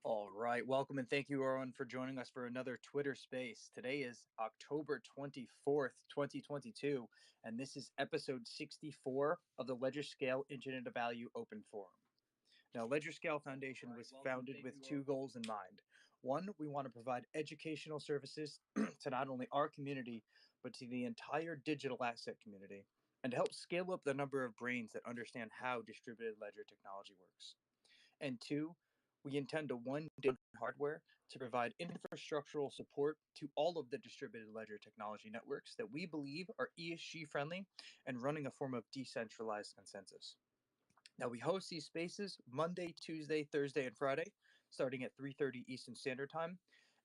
All right, welcome and thank you, everyone, for joining us for another Twitter Space. Today is October 24th, 2022, and this is episode 64 of the ledgerscale Internet of Value Open Forum. Now, ledgerscale Foundation was founded with two goals in mind. One, we want to provide educational services to not only our community, but to the entire digital asset community, and to help scale up the number of brains that understand how distributed ledger technology works. And two, we intend to one day hardware to provide infrastructural support to all of the distributed ledger technology networks that we believe are ESG friendly and running a form of decentralized consensus. Now we host these spaces Monday, Tuesday, Thursday, and Friday, starting at 3:30 Eastern Standard Time.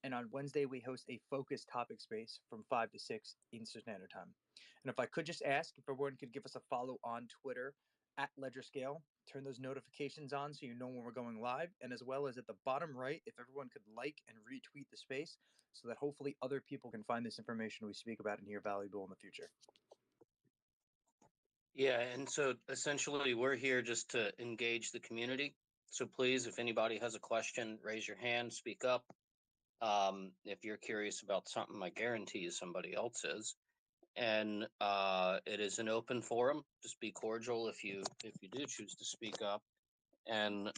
And on Wednesday, we host a focused topic space from 5 to 6 Eastern Standard Time. And if I could just ask if everyone could give us a follow on Twitter at ledgerscale, turn those notifications on so you know when we're going live, and as well as at the bottom right, if everyone could like and retweet the space so that hopefully other people can find this information we speak about and hear valuable in the future. Yeah, and so essentially we're here just to engage the community. So please, if anybody has a question, raise your hand, speak up. If you're curious about something, I guarantee you somebody else is. And it is an open forum. Just be cordial if you do choose to speak up. And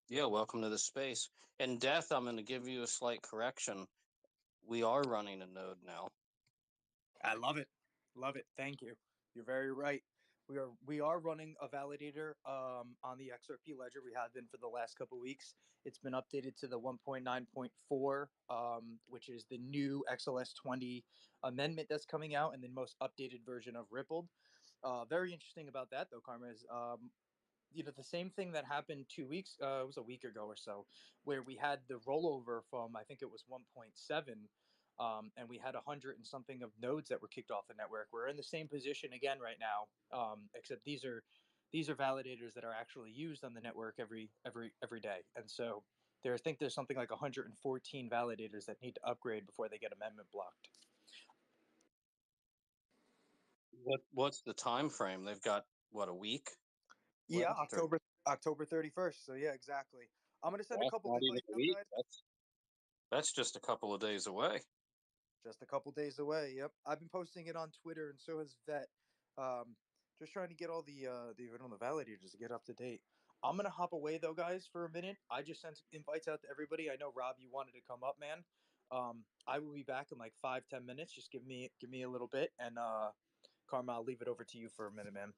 yeah, welcome to the space. And Death, I'm going to give you a slight correction. We are running a node now. I love it. Love it. Thank you. You're very right. We are running a validator on the XRP ledger. We have been for the last couple of weeks. It's been updated to the 1.9.4, which is the new XLS20 amendment that's coming out, and the most updated version of Rippled. Very interesting about that, though, Karma, is the same thing that happened 2 weeks. It was a week ago or so, where we had the rollover from, I think it was 1.7, and we had 100 and something of nodes that were kicked off the network. We're in the same position again right now, except these are validators that are actually used on the network every day, and so I think there's something like 114 validators that need to upgrade before they get amendment blocked. What's the time frame? They've got what, a week Yeah, left, or October 31st. So yeah, exactly. I'm gonna send a couple not even invites a out, week? guys. That's just a couple of days away. Just a couple days away. Yep, I've been posting it on Twitter, and so has Vet. Just trying to get all the validators to get up to date. I'm gonna hop away though, guys, for a minute. I just sent invites out to everybody. I know Rob, you wanted to come up, man. I will be back in like 5-10 minutes. Just give me a little bit, and Karma, I'll leave it over to you for a minute, man.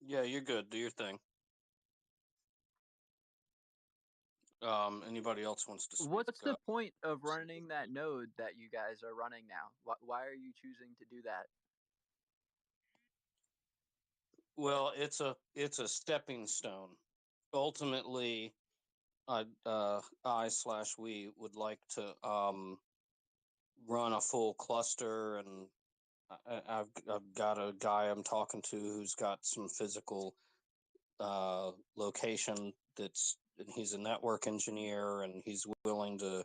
Yeah, you're good. Do your thing. Anybody else wants to speak What's the up? point of running that node that you guys are running now? Why are you choosing to do that? Well, it's a stepping stone. Ultimately, I/we would like to run a full cluster, and I've got a guy I'm talking to who's got some physical location and he's a network engineer, and he's willing to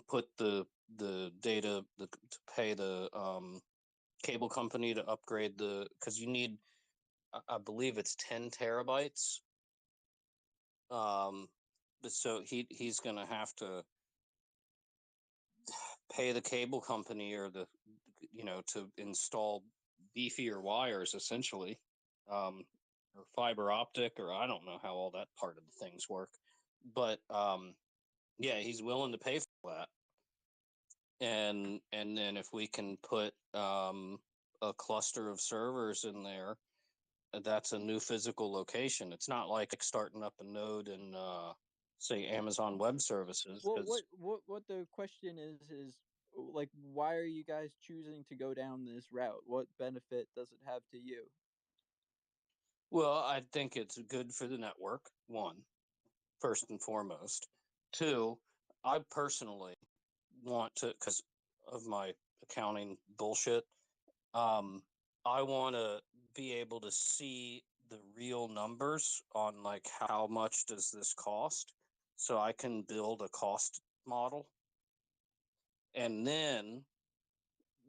put the data to pay the cable company to upgrade because you need, I believe it's 10 terabytes. So he's gonna have to pay the cable company or to install beefier wires essentially, or fiber optic, or I don't know how all that part of the things work, but yeah, he's willing to pay for that. And then if we can put a cluster of servers in there, that's a new physical location. It's not like starting up a node in say Amazon Web Services, Well, because what the question is like, why are you guys choosing to go down this route? What benefit does it have to you? well, I think it's good for the network. One, first and foremost. Two, I personally want to, because of my accounting bullshit, I want to be able to see the real numbers on like how much does this cost, so I can build a cost model. And then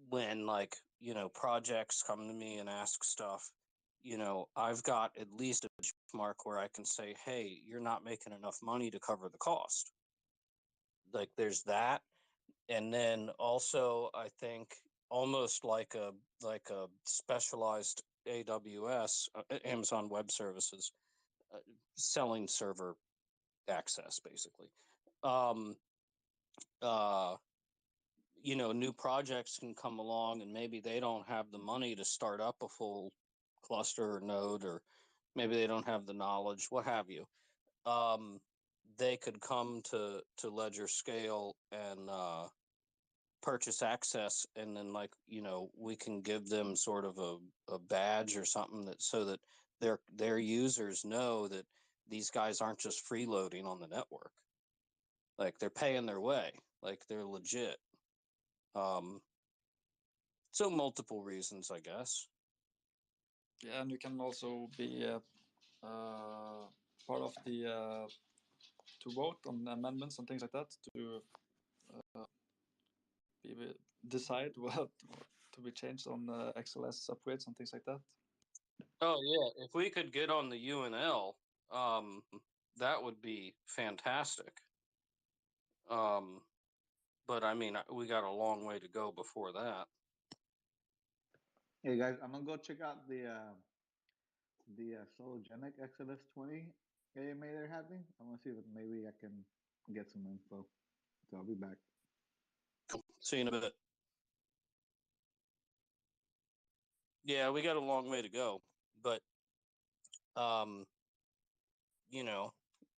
when like, projects come to me and ask stuff, I've got at least a benchmark where I can say, hey, you're not making enough money to cover the cost. Like there's that. And then also I think almost like a specialized AWS, Amazon Web Services, uh, selling server access basically. Um, uh, new projects can come along and maybe they don't have the money to start up a full cluster or node, or maybe they don't have the knowledge, what have you. Um, they could come to ledgerscale and purchase access, and then like we can give them sort of a badge or something that so that their users know that these guys aren't just freeloading on the network, like they're paying their way, like they're legit. um so multiple reasons, I guess. Yeah, and you can also be part of the to vote on amendments and things like that to uh, be, decide what to be changed on XLS upgrades and things like that. Oh yeah, if we could get on the UNL, that would be fantastic. um but I mean, we got a long way to go before that. Hey guys, I'm gonna go check out the Sologenic XLS 20 AMA they're having. I want to see if maybe I can get some info. So I'll be back. See you in a bit. Yeah, we got a long way to go, but um, you know,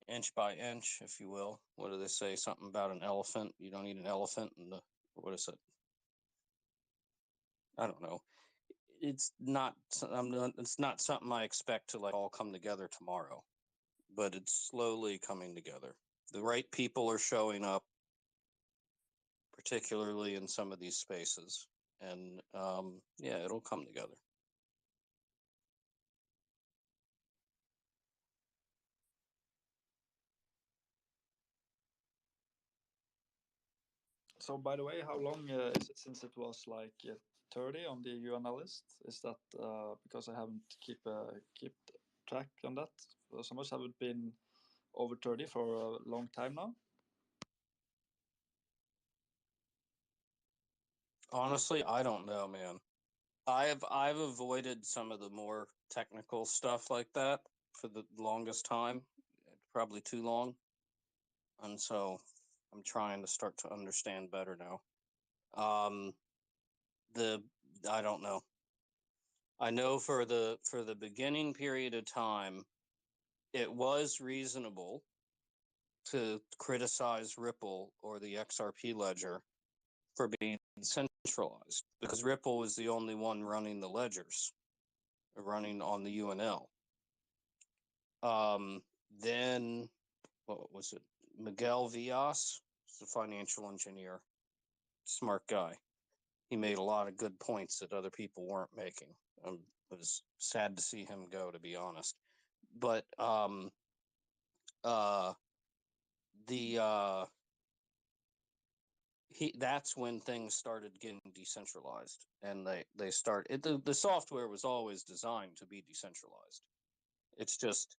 inch by inch, if you will. What do they say? Something about an elephant. You don't need an elephant in the, what is it? I don't know. It's not. It's not something I expect to like all come together tomorrow, but it's slowly coming together. The right people are showing up, particularly in some of these spaces, and yeah, it'll come together. So, by the way, how long is it since it was like 30 on the UNL list? Is that because I haven't keep track on that? So much have it been over 30 for a long time now? Honestly, I don't know, man. I've avoided some of the more technical stuff like that for the longest time, probably too long, and so I'm trying to start to understand better now. Um, the I don't know. I know for the beginning period of time, it was reasonable to criticize Ripple or the XRP ledger for being centralized because Ripple was the only one running the ledgers, running on the UNL. Um, then what was it? Miguel Villas, a financial engineer, smart guy. He made a lot of good points that other people weren't making. It was sad to see him go, to be honest. But uh, the he that's when things started getting decentralized, and they started the software was always designed to be decentralized. It's just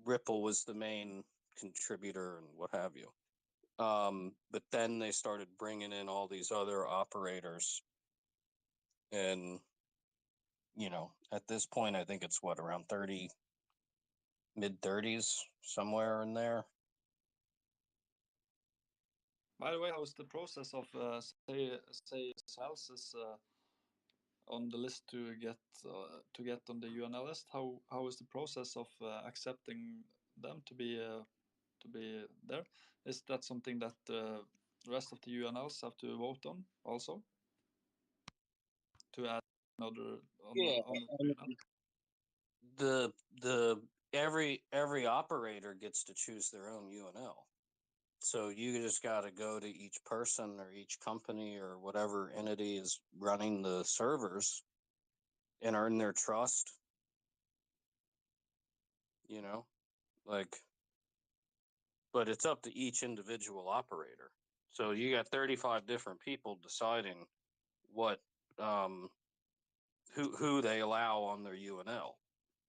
Ripple was the main contributor and what have you. But then they started bringing in all these other operators, and at this point, I think it's what, around 30, mid 30s, somewhere in there. By the way, how is the process of say sales is on the list to get on the UNL list? How is the process of accepting them to to be there. Is that something that the rest of the UNLs have to vote on also? To add another Yeah, on I the UNL? the every operator gets to choose their own UNL. So you just got to go to each person or each company or whatever entity is running the servers and earn their trust. You know, like, but it's up to each individual operator. So you got 35 different people deciding what who they allow on their UNL,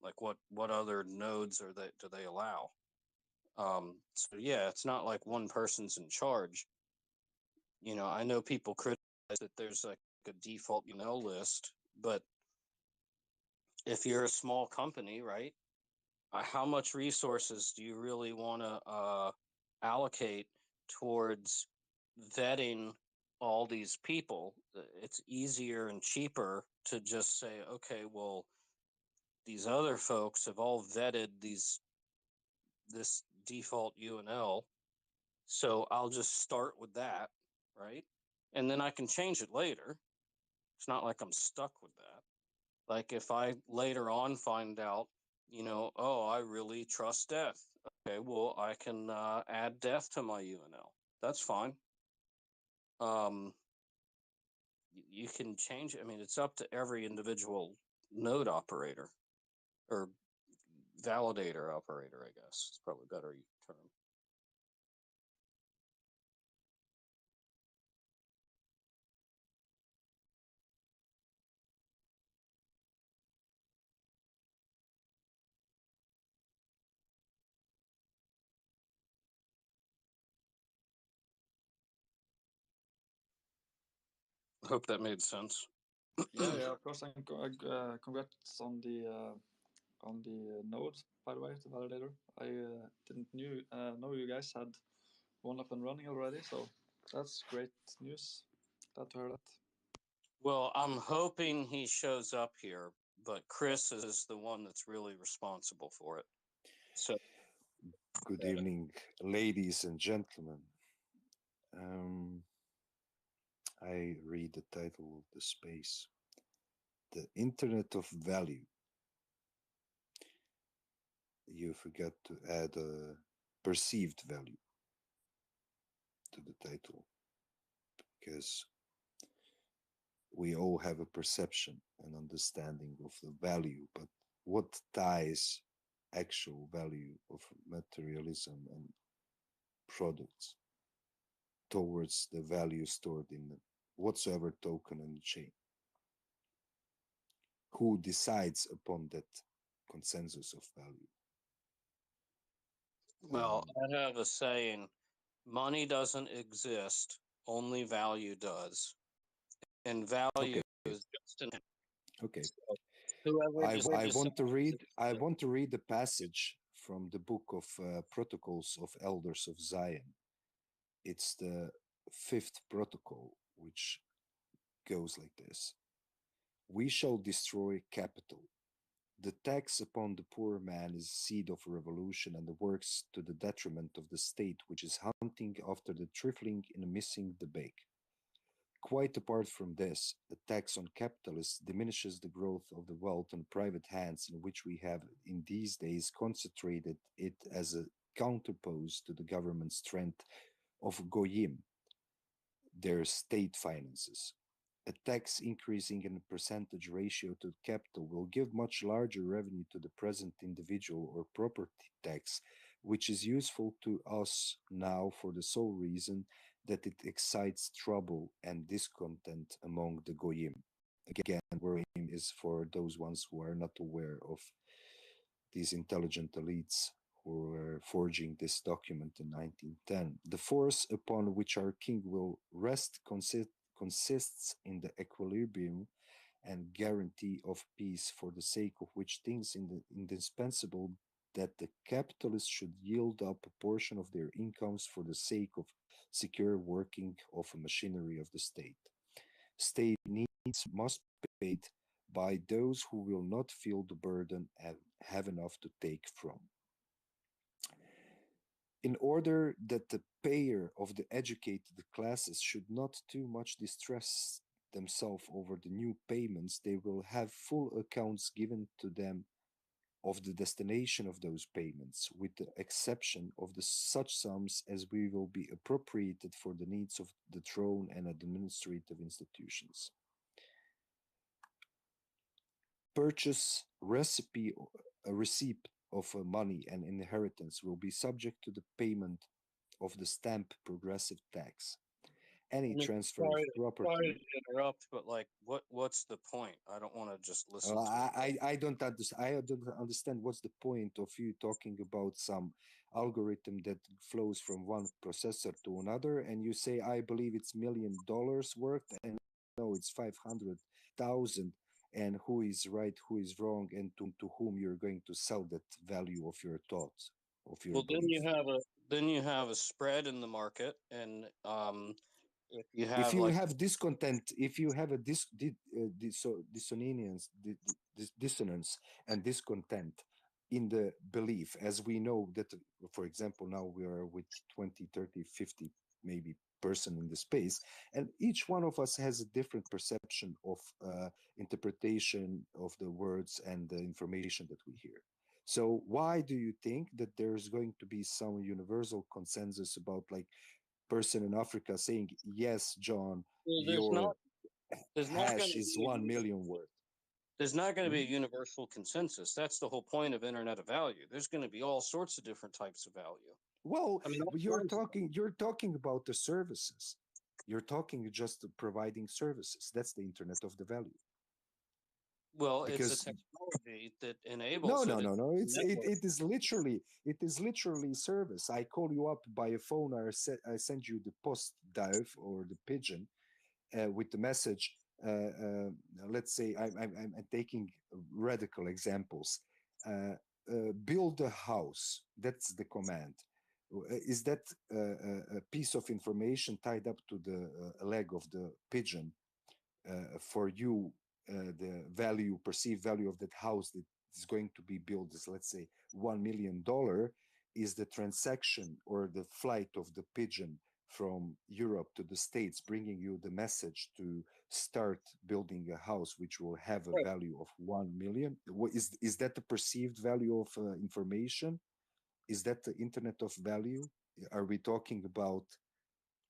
like what other nodes are they do they allow. So yeah, it's not like one person's in charge. You know, I know people criticize that there's like a default UNL list, but if you're a small company, right, how much resources do you really want to allocate towards vetting all these people? It's easier and cheaper to just say, okay, well, these other folks have all vetted this default UNL, so I'll just start with that, right? And then I can change it later. It's not like I'm stuck with that. Like if I later on find out, oh, I really trust death. Okay, well, I can add death to my UNL. That's fine. You can change it. I mean, it's up to every individual node operator or validator operator, I guess. It's probably a better term. I hope that made sense. Yeah, of course. And congrats on the node, by the way, the validator. I didn't know you guys had one up and running already, so that's great news. Glad to hear that. Well, I'm hoping he shows up here, but Chris is the one that's really responsible for it. So, Good evening, ladies and gentlemen. I read the title of the space, The Internet of Value. You forgot to add a perceived value to the title, because we all have a perception and understanding of the value, but what ties actual value of materialism and products towards the value stored in whatsoever token in the chain? Who decides upon that consensus of value? well, I have a saying, money doesn't exist, only value does. And value is just an Okay. so whoever I decides want to read. I it. want to read the passage from the book of Protocols of Elders of Zion. It's the fifth protocol, which goes like this: We shall destroy capital. The tax upon the poor man is seed of revolution and works to the detriment of the state, which is hunting after the trifling and missing the bake. Quite apart from this, a tax on capitalists diminishes the growth of the wealth in private hands, in which we have in these days concentrated it as a counterpose to the government strength of Goyim, their state finances. A tax increasing in a percentage ratio to capital will give much larger revenue to the present individual or property tax, which is useful to us now for the sole reason that it excites trouble and discontent among the Goyim. Again, Goyim is for those ones who are not aware of these intelligent elites who were forging this document in 1910. The force upon which our king will rest consists in the equilibrium and guarantee of peace, for the sake of which things indispensable that the capitalists should yield up a portion of their incomes for the sake of secure working of a machinery of the state. State needs must be paid by those who will not feel the burden and have enough to take from. in order that the payer of the educated classes should not too much distress themselves over the new payments, they will have full accounts given to them of the destination of those payments, with the exception of the such sums as we will be appropriated for the needs of the throne and administrative institutions. Purchase, a receipt of money and inheritance will be subject to the payment of the stamp progressive tax. Any I mean, transfer of sorry property. to interrupt, but like, what's the point? I don't want to just listen to you. I don't understand. I don't understand what's the point of you talking about some algorithm that flows from one processor to another, and you say, I believe it's $1 million worth, and no, it's 500,000, and who is right, who is wrong, and to whom you're going to sell that value of your thoughts, of your Well, belief. then you have a spread in the market, and if you If have you like, have discontent, if you have a dissonance and discontent in the belief, as we know that, for example, now we are with 20, 30, 50 maybe person in the space, and each one of us has a different perception of interpretation of the words and the information that we hear. So why do you think that there's going to be some universal consensus about, like, person in Africa saying, yes, John, well, your there's not going hash to is be 1 million worth? there's not going to be Mhm. a universal consensus. That's the whole point of Internet of Value. There's going to be all sorts of different types of value. Well, I mean, all you're kinds of talking you're talking about the services. You're talking just providing services. That's the internet of the value. Well, it's a Because technology that no, enables no, it. no, It's no. a network. It is literally service. I call you up by a phone, or I send you the post dive or the pigeon with the message. Let's say I'm taking radical examples. Build a house. That's the command. Is that a piece of information tied up to the leg of the pigeon for you? The value, perceived value of that house that is going to be built is, let's say, $1 million. Is the transaction or the flight of the pigeon from Europe to the States bringing you the message to start building a house which will have a Right. value of 1 million? Is that the perceived value of information? Is that the internet of value? Are we talking about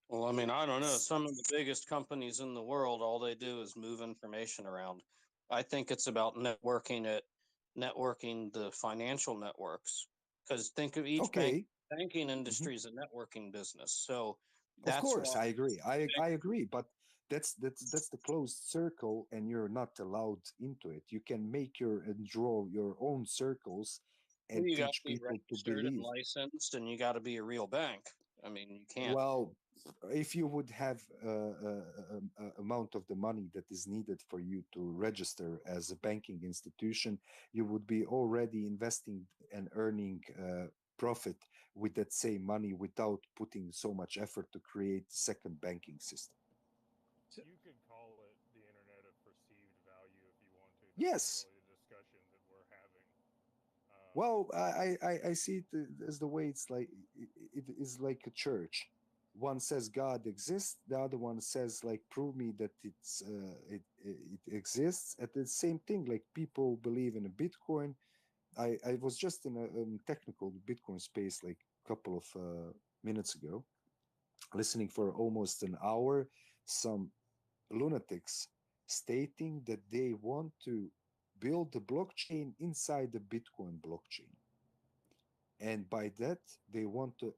Well, I mean, I don't know. Some of the biggest companies in the world, all they do is move information around. I think it's about networking the financial networks. Because think of each okay? banking Mhm. industry is a networking business. So Of that's course, why I agree. I agree, but that's the closed circle, and you're not allowed into it. You can make your and draw your own circles and you got to teach be people to registered and believe. licensed, and you got to be a real bank. I mean, you can't. Well, if you would have amount of the money that is needed for you to register as a banking institution, you would be already investing and earning profit with that same money without putting so much effort to create a second banking system. You could call it the internet of perceived value if you want to. That's not Yes. really the discussion that we're having. Um, Well, I see it as the way it's like it is like a church. One says God exists, the other one says, like, prove me that it exists. At the same thing, like, people believe in a Bitcoin. I was just in a technical Bitcoin space like a couple of minutes ago, listening for almost an hour. Some lunatics stating that they want to build the blockchain inside the Bitcoin blockchain, and by that they want to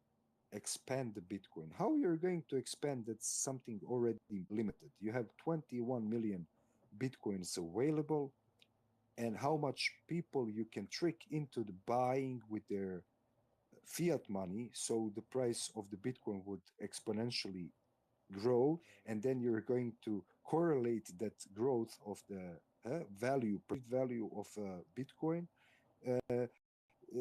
expand the Bitcoin. How you're going to expand? That's something already limited. You have 21 million Bitcoins available, and how much people you can trick into the buying with their fiat money, so the price of the Bitcoin would exponentially grow, and then you're going to correlate that growth of the value of Bitcoin, uh,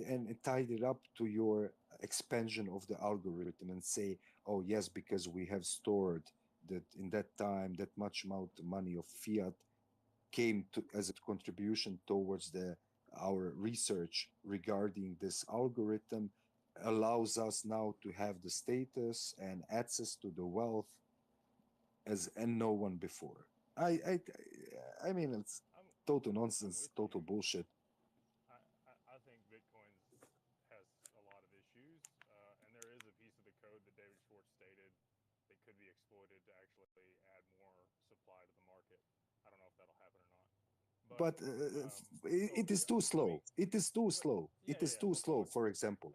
and tied it up to your expansion of the algorithm, and say, oh yes, because we have stored that in that time that much amount of money of fiat came to as a contribution towards the our research regarding this algorithm. allows us now to have the status and access to the wealth as and no one before. I mean, it's total nonsense, total bullshit. I think Bitcoin has a lot of issues, and there is a piece of the code that David Schwartz stated that could be exploited to actually add more supply to the market. I don't know if that'll happen or not. But it is too slow. It is too slow. It is too slow. For example,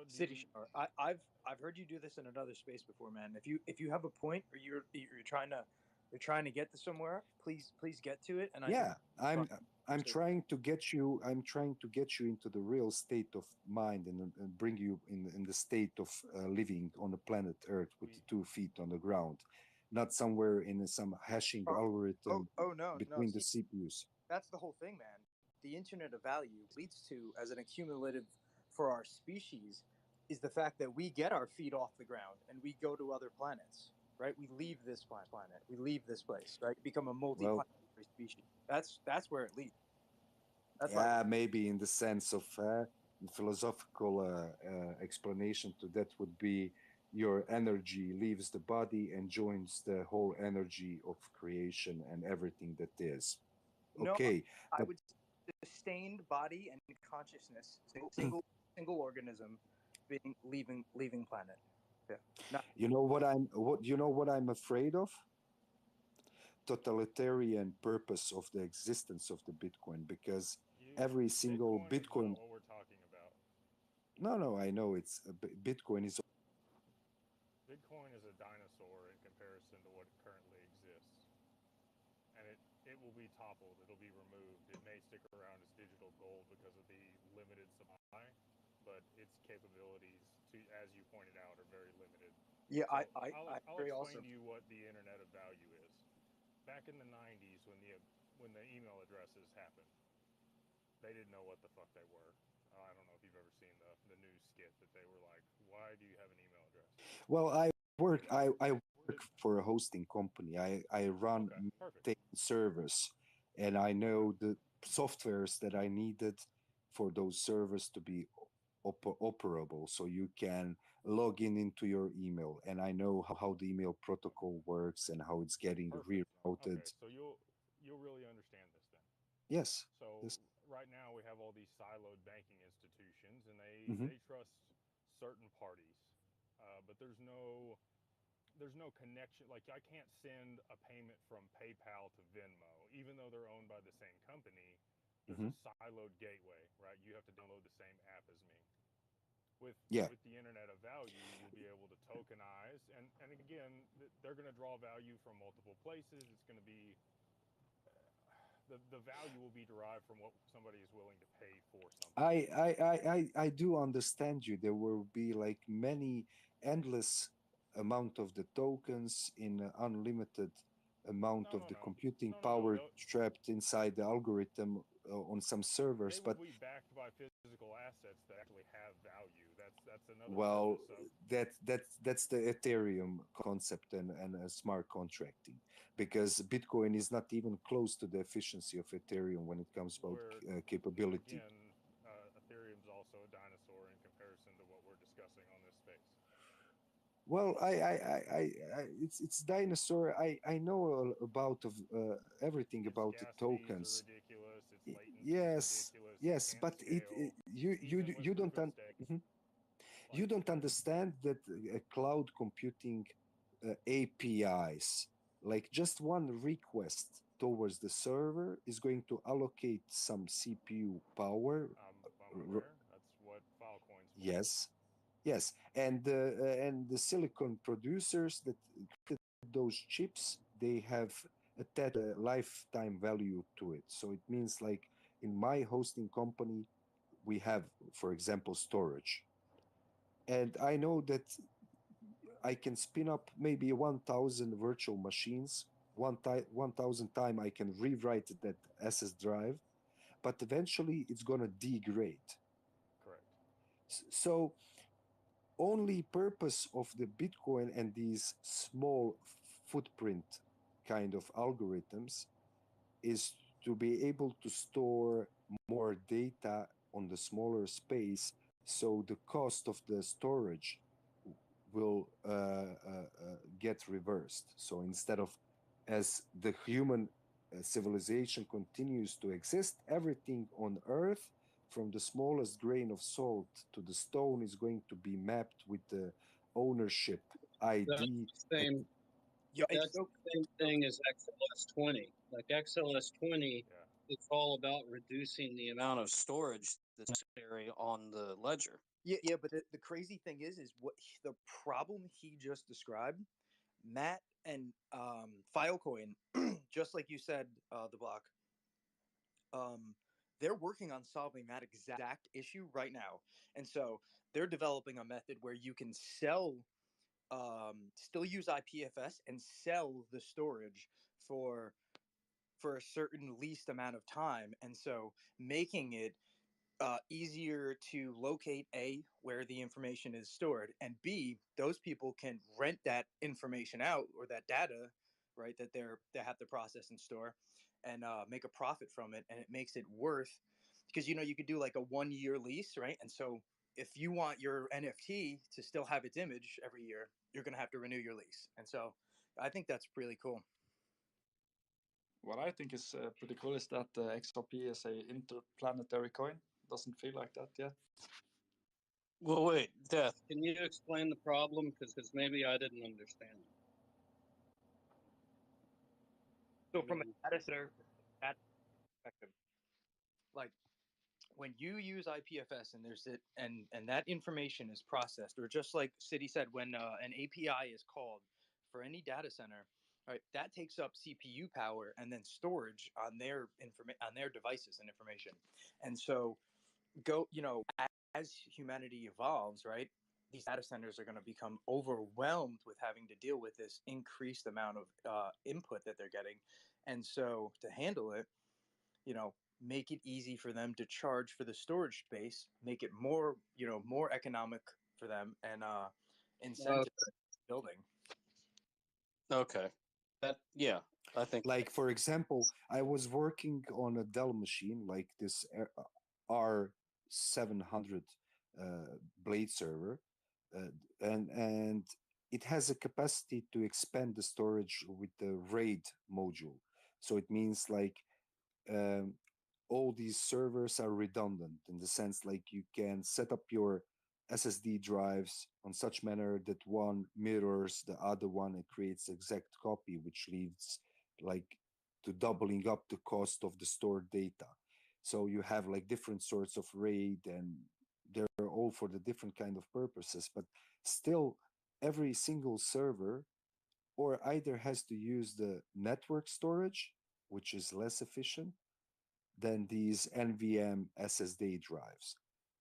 City Shower, I've heard you do this in another space before, man. If you have a point or you're trying to get to somewhere, please get to it. And yeah, I'm trying to get you. I'm trying to get you into the real state of mind and bring you in the state of living on the planet Earth with the 2 feet on the ground, not somewhere in some hashing algorithm between the CPUs. That's the whole thing, man. The Internet of Value leads to, as an accumulative for our species, is the fact that we get our feet off the ground and we go to other planets, right? We leave this planet, we leave this place, right? Become a multi-planetary species. That's where it leads. Maybe in the sense of philosophical explanation to that would be your energy leaves the body and joins the whole energy of creation and everything that is. Okay. No, I would sustained body and consciousness, single organism being leaving planet. Yeah. You know what I'm afraid of? Totalitarian purpose of the existence of the Bitcoin, because every single Bitcoin is not what we're talking about. No, I know it's Bitcoin is a dinosaur in comparison to what currently exists, and it will be toppled. It'll be removed. It may stick around as digital gold because of the limited supply, but its capabilities, as you pointed out, are very limited. Yeah, so I'll explain to you what the Internet of Value is. Back in the 90s, when the email addresses happened, they didn't know what the fuck they were. I don't know if you've ever seen the news skit that they were like, "Why do you have an email address?" Well, I work for a hosting company. I run servers, and I know the softwares that I needed for those servers to be operable, so you can log in into your email, and I know how the email protocol works and how it's getting rerouted. Okay, so you'll really understand this then. Yes. So yes. Right now we have all these siloed banking institutions, and they trust certain parties, but there's no connection. Like, I can't send a payment from PayPal to Venmo, even though they're owned by the same company. There's a siloed gateway, right? You have to download the same app as me. With the Internet of Value, you'll be able to tokenize, and again, they're going to draw value from multiple places. It's going to be the value will be derived from what somebody is willing to pay for something. I do understand you. There will be like many endless amount of the tokens in unlimited amount of the computing power trapped inside the algorithm on some servers. They will be backed by physical assets that actually have value. That's another. Well, that's the Ethereum concept and smart contracting, because Bitcoin is not even close to the efficiency of Ethereum when it comes about capability. Again, Ethereum's also a dinosaur in comparison to what we're discussing on this space. Well, it's dinosaur. I know about everything about the tokens. Fees are ridiculous. Its latency is ridiculous. Yes, but you don't you don't understand that cloud computing APIs, like just one request towards the server, is going to allocate some CPU power. I'm aware. That's what Filecoin's for. Yes, and the silicon producers that created those chips, they have attached a lifetime value to it. So it means, like, in my hosting company, we have, for example, storage. And I know that I can spin up maybe 1,000 virtual machines. 1,000 times I can rewrite that SS drive, but eventually it's going to degrade. Correct. So only purpose of the Bitcoin and these small footprint kind of algorithms is to be able to store more data on the smaller space So the cost of the storage will get reversed. So instead of, as the human civilization continues to exist, everything on Earth, from the smallest grain of salt to the stone, is going to be mapped with the ownership That's ID. the same. Yeah, it's That's so the same thing as XLS 20. Like XLS 20, Yeah. it's all about reducing the amount of storage that's necessary on the ledger. yeah. But the crazy thing is what the problem he just described, Matt and Filecoin, just like you said, the block. They're working on solving that exact issue right now, and so they're developing a method where you can sell, still use IPFS and sell the storage for a certain least amount of time, and so making it easier to locate A, where the information is stored, and B, those people can rent that information out or that data, right, that they have to process and store, and make a profit from it, and it makes it worth, because you could do like a 1 year lease, right, and so if you want your NFT to still have its image every year, you're going to have to renew your lease, and so I think that's really cool. What I think is pretty cool is that XRP is a interplanetary coin. Doesn't feel like that yet. Well, wait, Death, can you explain the problem? Because maybe I didn't understand. So from a data center that perspective, like when you use IPFS and there's it and that information is processed, or just like City said, when an API is called for any data center, right, that takes up CPU power and then storage on their on their devices and information, and so as humanity evolves, right, these data centers are going to become overwhelmed with having to deal with this increased amount of input that they're getting, and so to handle it, you know make it easy for them to charge for the storage space, make it more economic for them, and Uh, incentive building. okay. Yeah, I think. Like, for example, I was working on a Dell machine, like this R700 blade server, uh, and it has a capacity to expand the storage with the RAID module. So it means like, um, all these servers are redundant in the sense like you can set up your SSD drives on such manner that one mirrors the other one and creates exact copy, which leads like to doubling up the cost of the stored data. So you have like different sorts of RAID, and they're all for the different kind of purposes, but still every single server or either has to use the network storage, which is less efficient than these NVM SSD drives.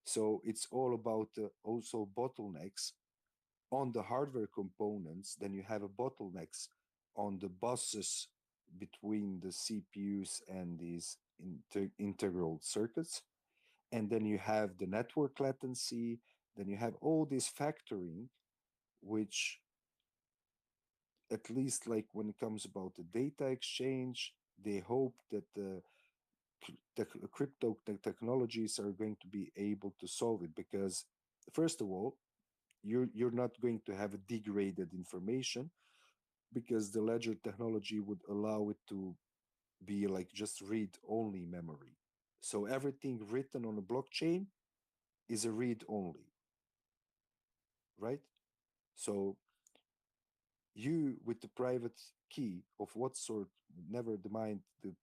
So it's all about also bottlenecks on the hardware components. Then you have a bottlenecks on the buses between the CPUs and these integral circuits. And then you have the network latency. Then you have all this factoring, which at least like when it comes about the data exchange, they hope that the crypto technologies are going to be able to solve it, because first of all, you're not going to have a degraded information, because the ledger technology would allow it to be like just read only memory. So everything written on a blockchain is a read only, right? So you with the private key of what sort, never mind the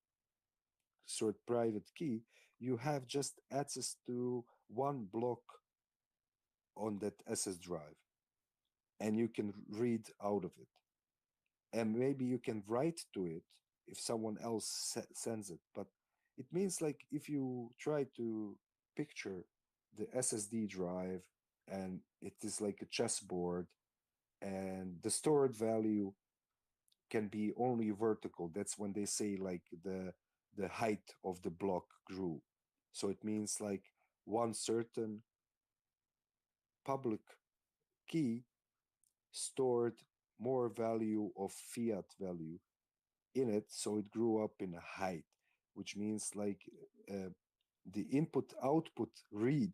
sort private key, you have just access to one block on that SS drive, and you can read out of it. And maybe you can write to it if someone else sends it. But it means like if you try to picture the SSD drive, and it is like a chessboard, and the stored value can be only vertical. That's when they say like the height of the block grew. So it means like one certain public key stored more value of fiat value in it, so it grew up in a height, which means like uh, the input output read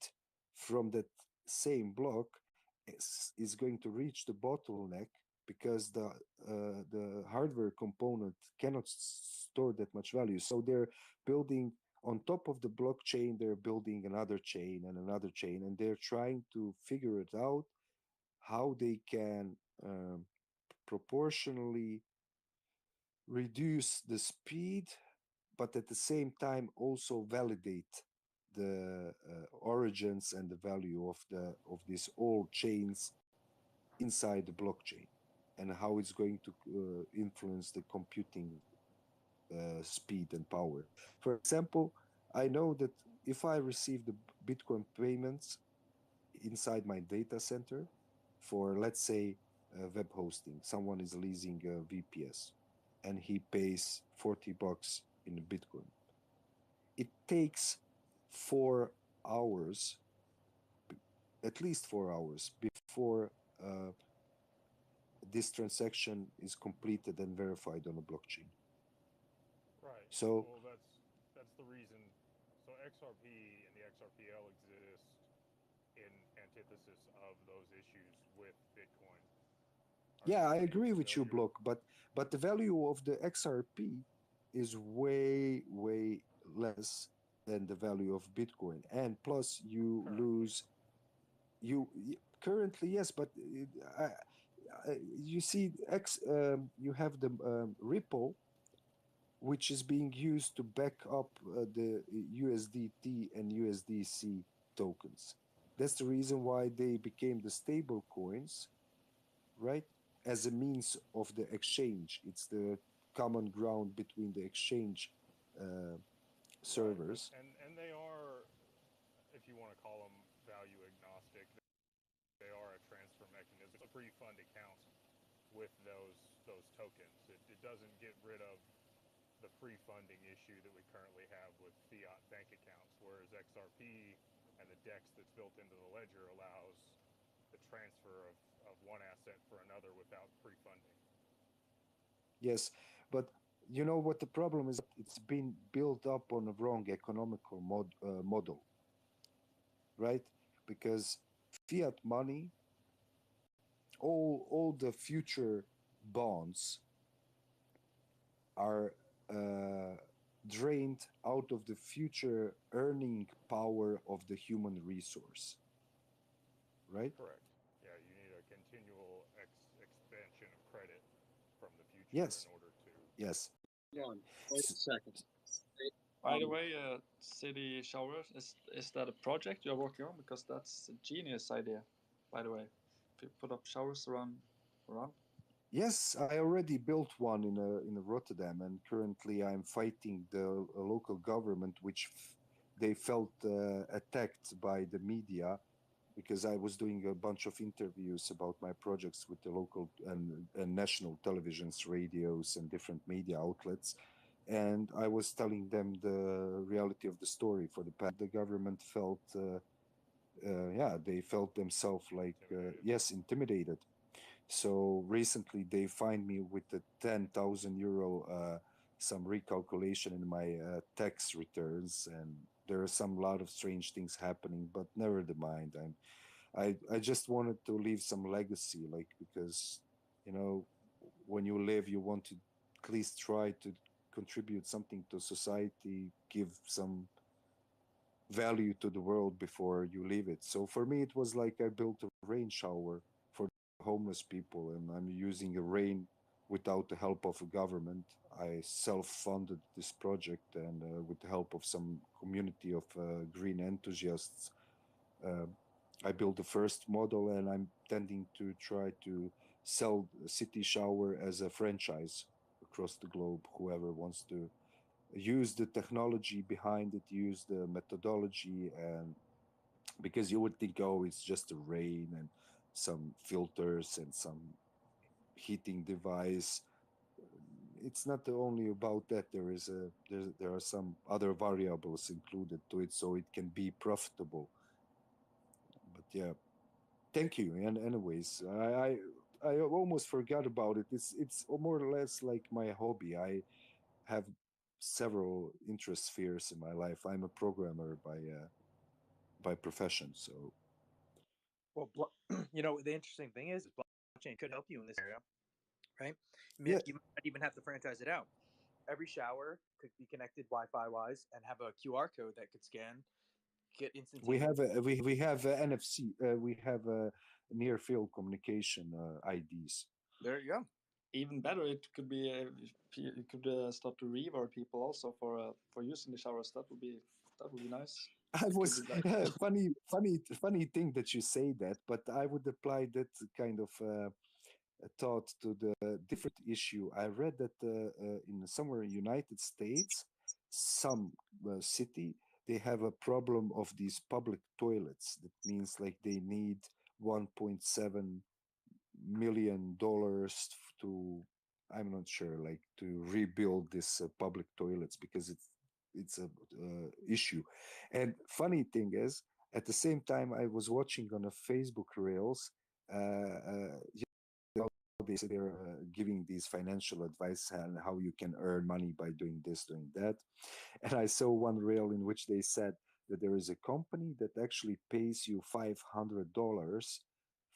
from that same block is going to reach the bottleneck because the hardware component cannot store that much value. So they're building on top of the blockchain, they're building another chain and another chain, and they're trying to figure it out how they can proportionally reduce the speed, but at the same time also validate the origins and the value of these old chains inside the blockchain, and how it's going to influence the computing speed and power. For example, I know that if I receive the Bitcoin payments inside my data center for, let's say, web hosting, someone is leasing a VPS and he pays $40 in Bitcoin. It takes 4 hours, at least 4 hours, before this transaction is completed and verified on a blockchain. Right. So, well, that's the reason. So XRP and the XRPL exist in antithesis of those issues with Bitcoin. yeah, I agree with you, Block, but the value of the XRP is way less than the value of Bitcoin, and plus you lose currently, yes, but you see you have the Ripple, which is being used to back up the USDT and USDC tokens. That's the reason why they became the stable coins, right? As a means of the exchange. It's the common ground between the exchange servers. Right. And they are, if you want to call them value agnostic, they are a transfer mechanism. It's a pre-fund account with those tokens. It doesn't get rid of the pre-funding issue that we currently have with fiat bank accounts, whereas XRP and the DEX that's built into the ledger allows the transfer of one asset for another without pre-funding. Yes, but you know what the problem is? It's been built up on a wrong economical model, right? Because fiat money, all the future bonds are drained out of the future earning power of the human resource, right? Correct. Yeah, you need a continual expansion of credit from the future Yes. in order to. Yes. Hold on. Wait a second. By the way, city showers, is that a project you're working on? Because that's a genius idea, by the way. If you put up showers around. Yes, I already built one in Rotterdam, and currently I'm fighting the local government, which they felt attacked by the media, because I was doing a bunch of interviews about my projects with the local and national televisions, radios, and different media outlets. And I was telling them the reality of the story. For the past, the government felt, yeah, they felt themselves like, yes, intimidated. So recently they fined me with the 10,000 euro, some recalculation in my tax returns, and there are some lot of strange things happening. But never mind. I just wanted to leave some legacy, like, because you know when you live, you want to at least try to contribute something to society, give some value to the world before you leave it. So for me, it was like I built a rain shower for homeless people, and I'm using a rain without the help of a government. I self-funded this project, and with the help of some community of green enthusiasts, uh, I built the first model, and I'm tending to try to sell City Shower as a franchise across the globe. Whoever wants to use the technology behind it, use the methodology, and because you would think, oh, it's just a rain and some filters and some heating device. It's not only about that. There are some other variables included to it, so it can be profitable. But yeah, thank you. And anyways, I almost forgot about it. It's more or less like my hobby. I have several interest spheres in my life. I'm a programmer by profession. So, well, the interesting thing is blockchain could help you in this area, right? yeah, You might even have to franchise it out. Every shower could be connected Wi-Fi wise and have a QR code that could scan, get we instantaneous. have we have NFC. We have near field communication IDs. There you go. Even better, it could be you could start to reward people also for using the showers. That would be nice. I was Like, funny thing that you say that, but I would apply that kind of thought to the different issue. I read that in somewhere in United States, some city, they have a problem of these public toilets. That means like they need $1.7 million to, I'm not sure, like to rebuild this public toilets because it's a issue. And funny thing is, at the same time, I was watching on a Facebook Reels. They're giving these financial advice on how you can earn money by doing this, doing that. And I saw one reel in which they said that there is a company that actually pays you $500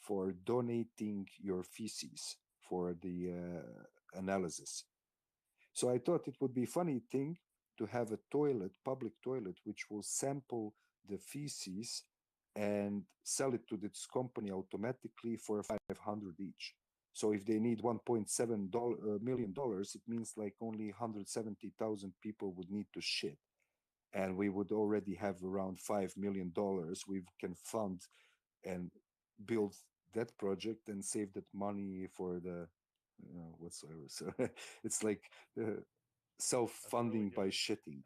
for donating your feces for the analysis. So I thought it would be a funny thing to have a toilet, public toilet, which will sample the feces and sell it to this company automatically for 500 each. So if they need $1.7 million, it means like only 170,000 people would need to shit. And we would already have around $5 million we can fund and build that project and save that money for the whatsoever. So it's like self-funding really by good. shitting.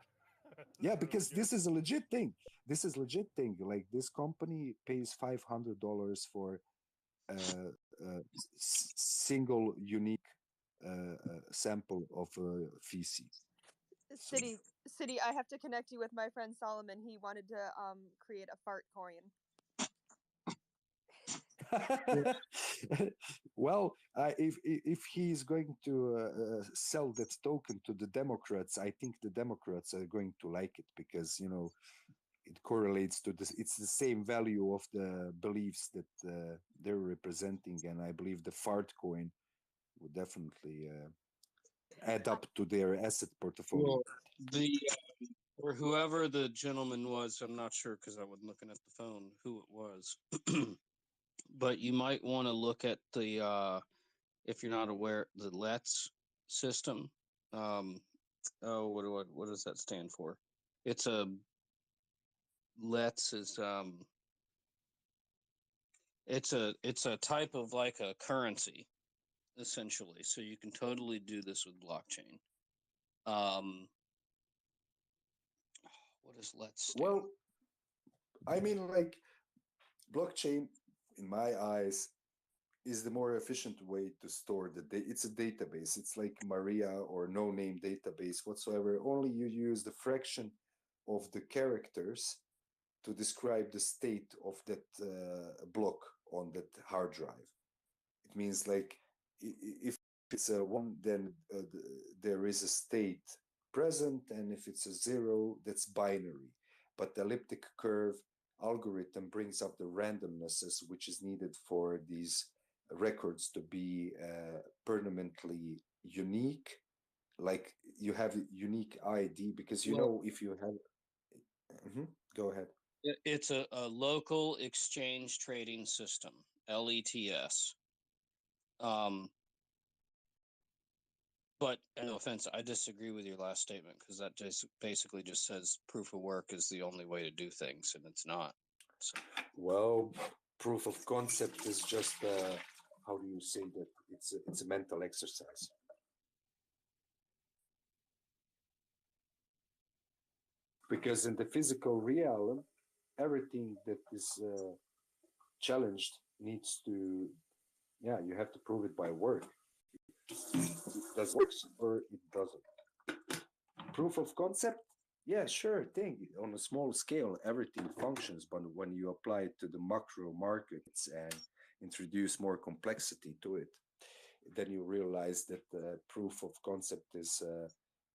That's Yeah, really because good. this is a legit thing. This is legit thing. Like this company pays $500 for single unique sample of feces. So City, I have to connect you with my friend Solomon. He wanted to create a fart coin. well, if he's going to sell that token to the Democrats, I think the Democrats are going to like it because it correlates to this. It's the same value of the beliefs that they're representing, and I believe the fart coin would definitely add up to their asset portfolio. Well, the or whoever the gentleman was, I'm not sure because I wasn't looking at the phone who it was. But you might want to look at the if you're not aware, the LETS system. Oh, what does that stand for? It's a LETS is it's a type of like a currency essentially. So you can totally do this with blockchain. What does LETS stand? Well, I mean, like blockchain, in my eyes, is the more efficient way to store the data. It's a database. It's like Maria or no name database whatsoever. Only you use the fraction of the characters to describe the state of that block on that hard drive. It means like if it's a one, then there is a state present, and if it's a zero, that's binary. But the elliptic curve algorithm brings up the randomnesses which is needed for these records to be permanently unique. Like you have a unique ID because if you have. Go ahead. It's a local exchange trading system, LETS. But no offense, I disagree with your last statement because that just basically just says proof of work is the only way to do things, and it's not. So. Well, proof of concept is just how do you say that? It's a mental exercise. Because in the physical realm, everything that is challenged needs to, you have to prove it by work. It does works or it doesn't. Proof of concept, yeah, sure thing. On a small scale, everything functions, but when you apply it to the macro markets and introduce more complexity to it, then you realize that the proof of concept is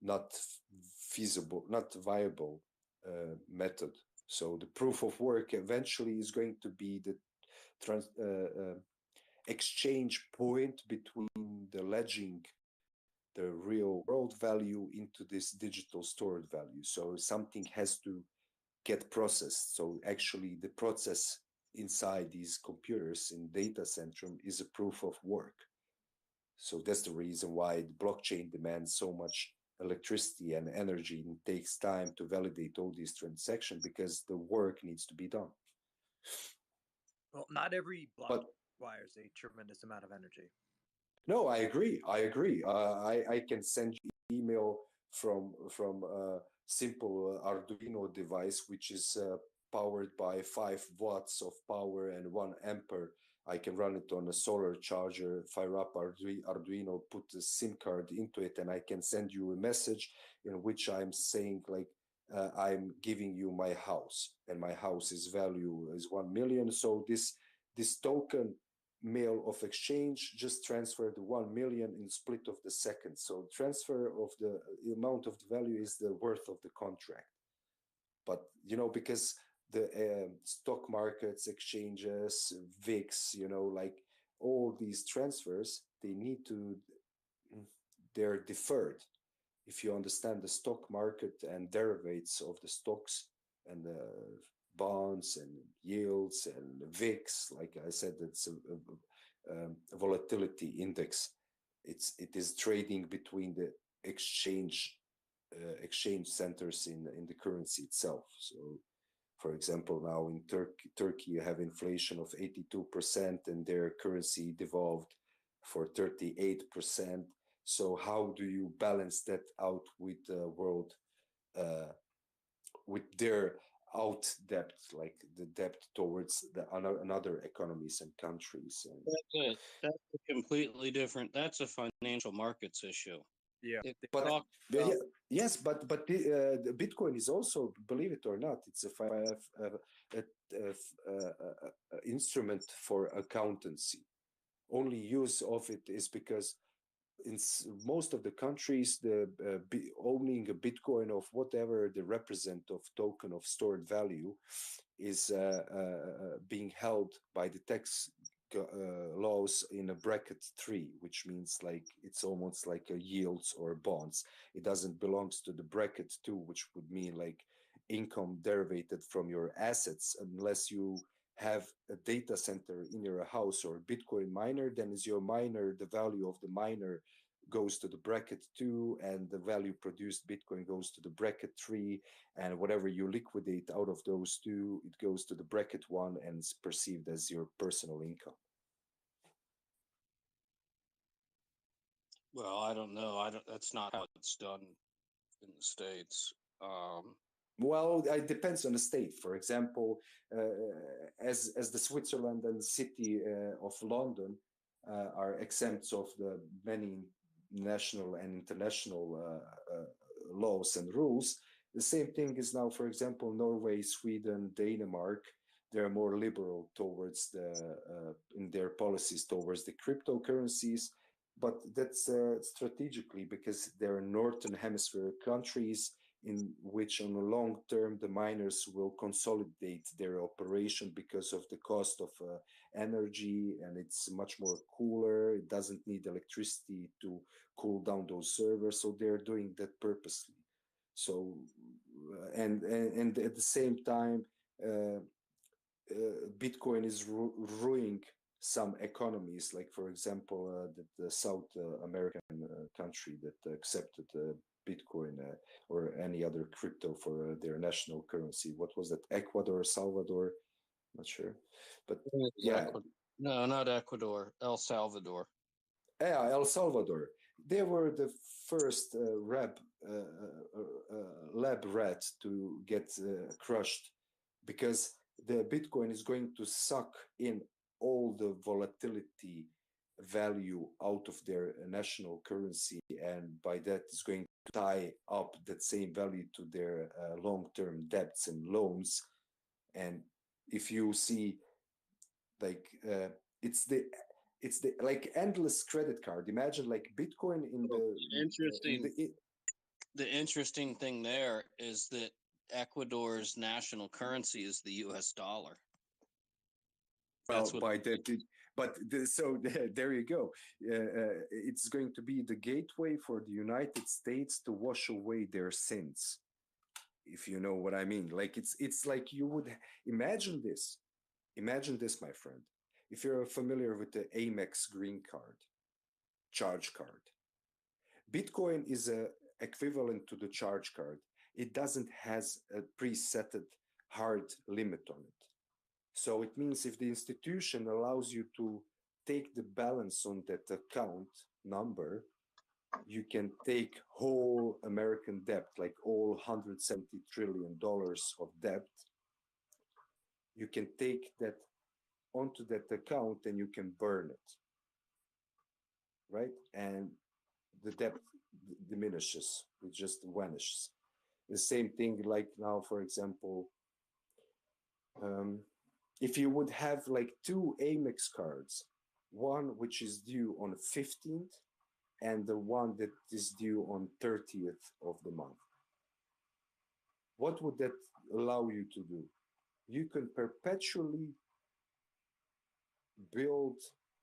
not feasible, not viable method So the proof of work eventually is going to be the exchange point between the ledging the real world value into this digital stored value. So something has to get processed. So actually the process inside these computers in data center is a proof of work. So that's the reason why the blockchain demands so much electricity and energy and takes time to validate all these transactions because the work needs to be done. Well, not every block requires a tremendous amount of energy. No, I agree. I can send you email from a simple Arduino device, which is powered by 5 watts of power and 1 ampere. I can run it on a solar charger, fire up Arduino, put a SIM card into it, and I can send you a message in which I'm saying like, I'm giving you my house, and my house's value is 1 million. So this token mail of exchange just transferred 1 million in split of the second. So transfer of the amount of the value is the worth of the contract. But because the stock markets, exchanges, VIX, like all these transfers, they're deferred. If you understand the stock market and derivatives of the stocks and the bonds and yields and VIX, like I said, it's a volatility index. It is trading between the exchange centers in the currency itself. So, for example, now in Turkey you have inflation of 82%, and their currency devolved for 38%. So how do you balance that out with the world, with their out debt, like the debt towards the another economies and countries? And that's a completely different. That's a financial markets issue. Yeah, but yes, but the Bitcoin is also, believe it or not, it's a instrument for accountancy. Only use of it is because in most of the countries, the owning a Bitcoin of whatever the represent of token of stored value is being held by the tax laws in a bracket 3, which means like it's almost like a yields or bonds. It doesn't belongs to the bracket 2, which would mean like income derived from your assets, unless you have a data center in your house or a Bitcoin miner. Then is your miner, the value of the miner goes to the bracket 2, and the value produced Bitcoin goes to the bracket 3, and whatever you liquidate out of those two, it goes to the bracket 1 and is perceived as your personal income. Well, I don't know. That's not how it's done in the States. Well, it depends on the state. For example, as the Switzerland and the city of London are exempt of the many national and international laws and rules, the same thing is now, for example, Norway, Sweden, Denmark. They're more liberal towards in their policies towards the cryptocurrencies, but that's strategically because they're northern hemisphere countries in which on the long term the miners will consolidate their operation because of the cost of energy, and it's much more cooler. It doesn't need electricity to cool down those servers, so they're doing that purposely. So and at the same time Bitcoin is ruining some economies, like for example the South American country that accepted Bitcoin or any other crypto for their national currency. What was that? Ecuador, Salvador? Not sure, but yeah. No, not Ecuador. El Salvador. Yeah, El Salvador. They were the first lab rat to get crushed because the Bitcoin is going to suck in all the volatility value out of their national currency, and by that is going to tie up that same value to their long-term debts and loans. And if you see, like it's the like endless credit card. Imagine like Bitcoin in the interesting. The interesting thing there is that Ecuador's national currency is the U.S. dollar. Well, That's what. by that, so there you go. It's going to be the gateway for the United States to wash away their sins, if you know what I mean. Like it's like you would imagine this. Imagine this, my friend. If you're familiar with the Amex green card, charge card, Bitcoin is equivalent to the charge card. It doesn't has a presetted hard limit on it. So it means if the institution allows you to take the balance on that account number, you can take whole American debt, like all $170 trillion of debt. You can take that onto that account and you can burn it, right? And the debt diminishes, it just vanishes. The same thing like now, for example, if you would have like two Amex cards, one which is due on 15th and the one that is due on 30th of the month, what would that allow you to do? You can perpetually build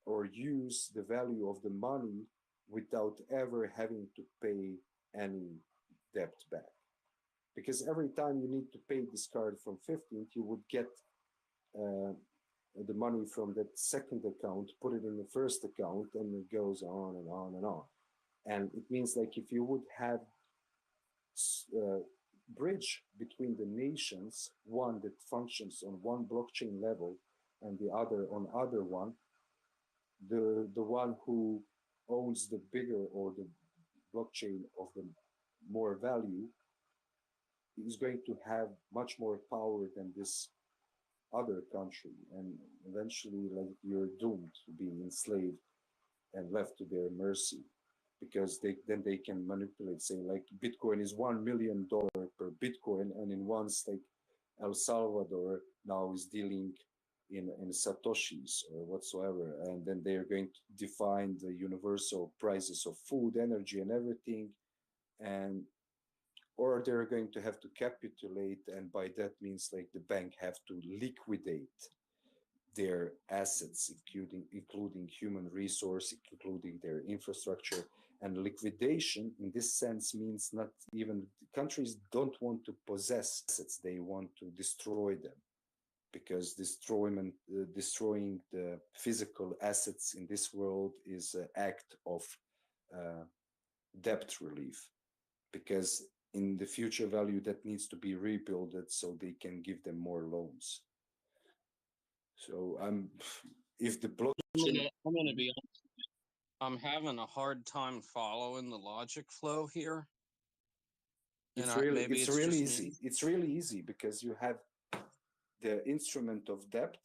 or use the value of the money without ever having to pay any debt back. Because every time you need to pay this card from 15th, you would get the money from that second account, put it in the first account, and it goes on and on and on. And it means like if you would have bridge between the nations, one that functions on one blockchain level and the other on other one, the one who owns the bigger or the blockchain of the more value is going to have much more power than this other country, and eventually like you're doomed to be enslaved and left to their mercy, because they can manipulate, saying like Bitcoin is $1 million per Bitcoin, and in once like El Salvador now is dealing in satoshis or whatsoever, and then they are going to define the universal prices of food, energy, and everything, and or they're going to have to capitulate, and by that means like the bank have to liquidate their assets, including human resource, including their infrastructure. And liquidation in this sense means not even countries don't want to possess assets, they want to destroy them, because destroying the physical assets in this world is an act of debt relief, because in the future value that needs to be rebuilt so they can give them more loans. So if the blockchain, I'm gonna be honest. I'm having a hard time following the logic flow here. it's really easy. It's really easy because you have the instrument of debt,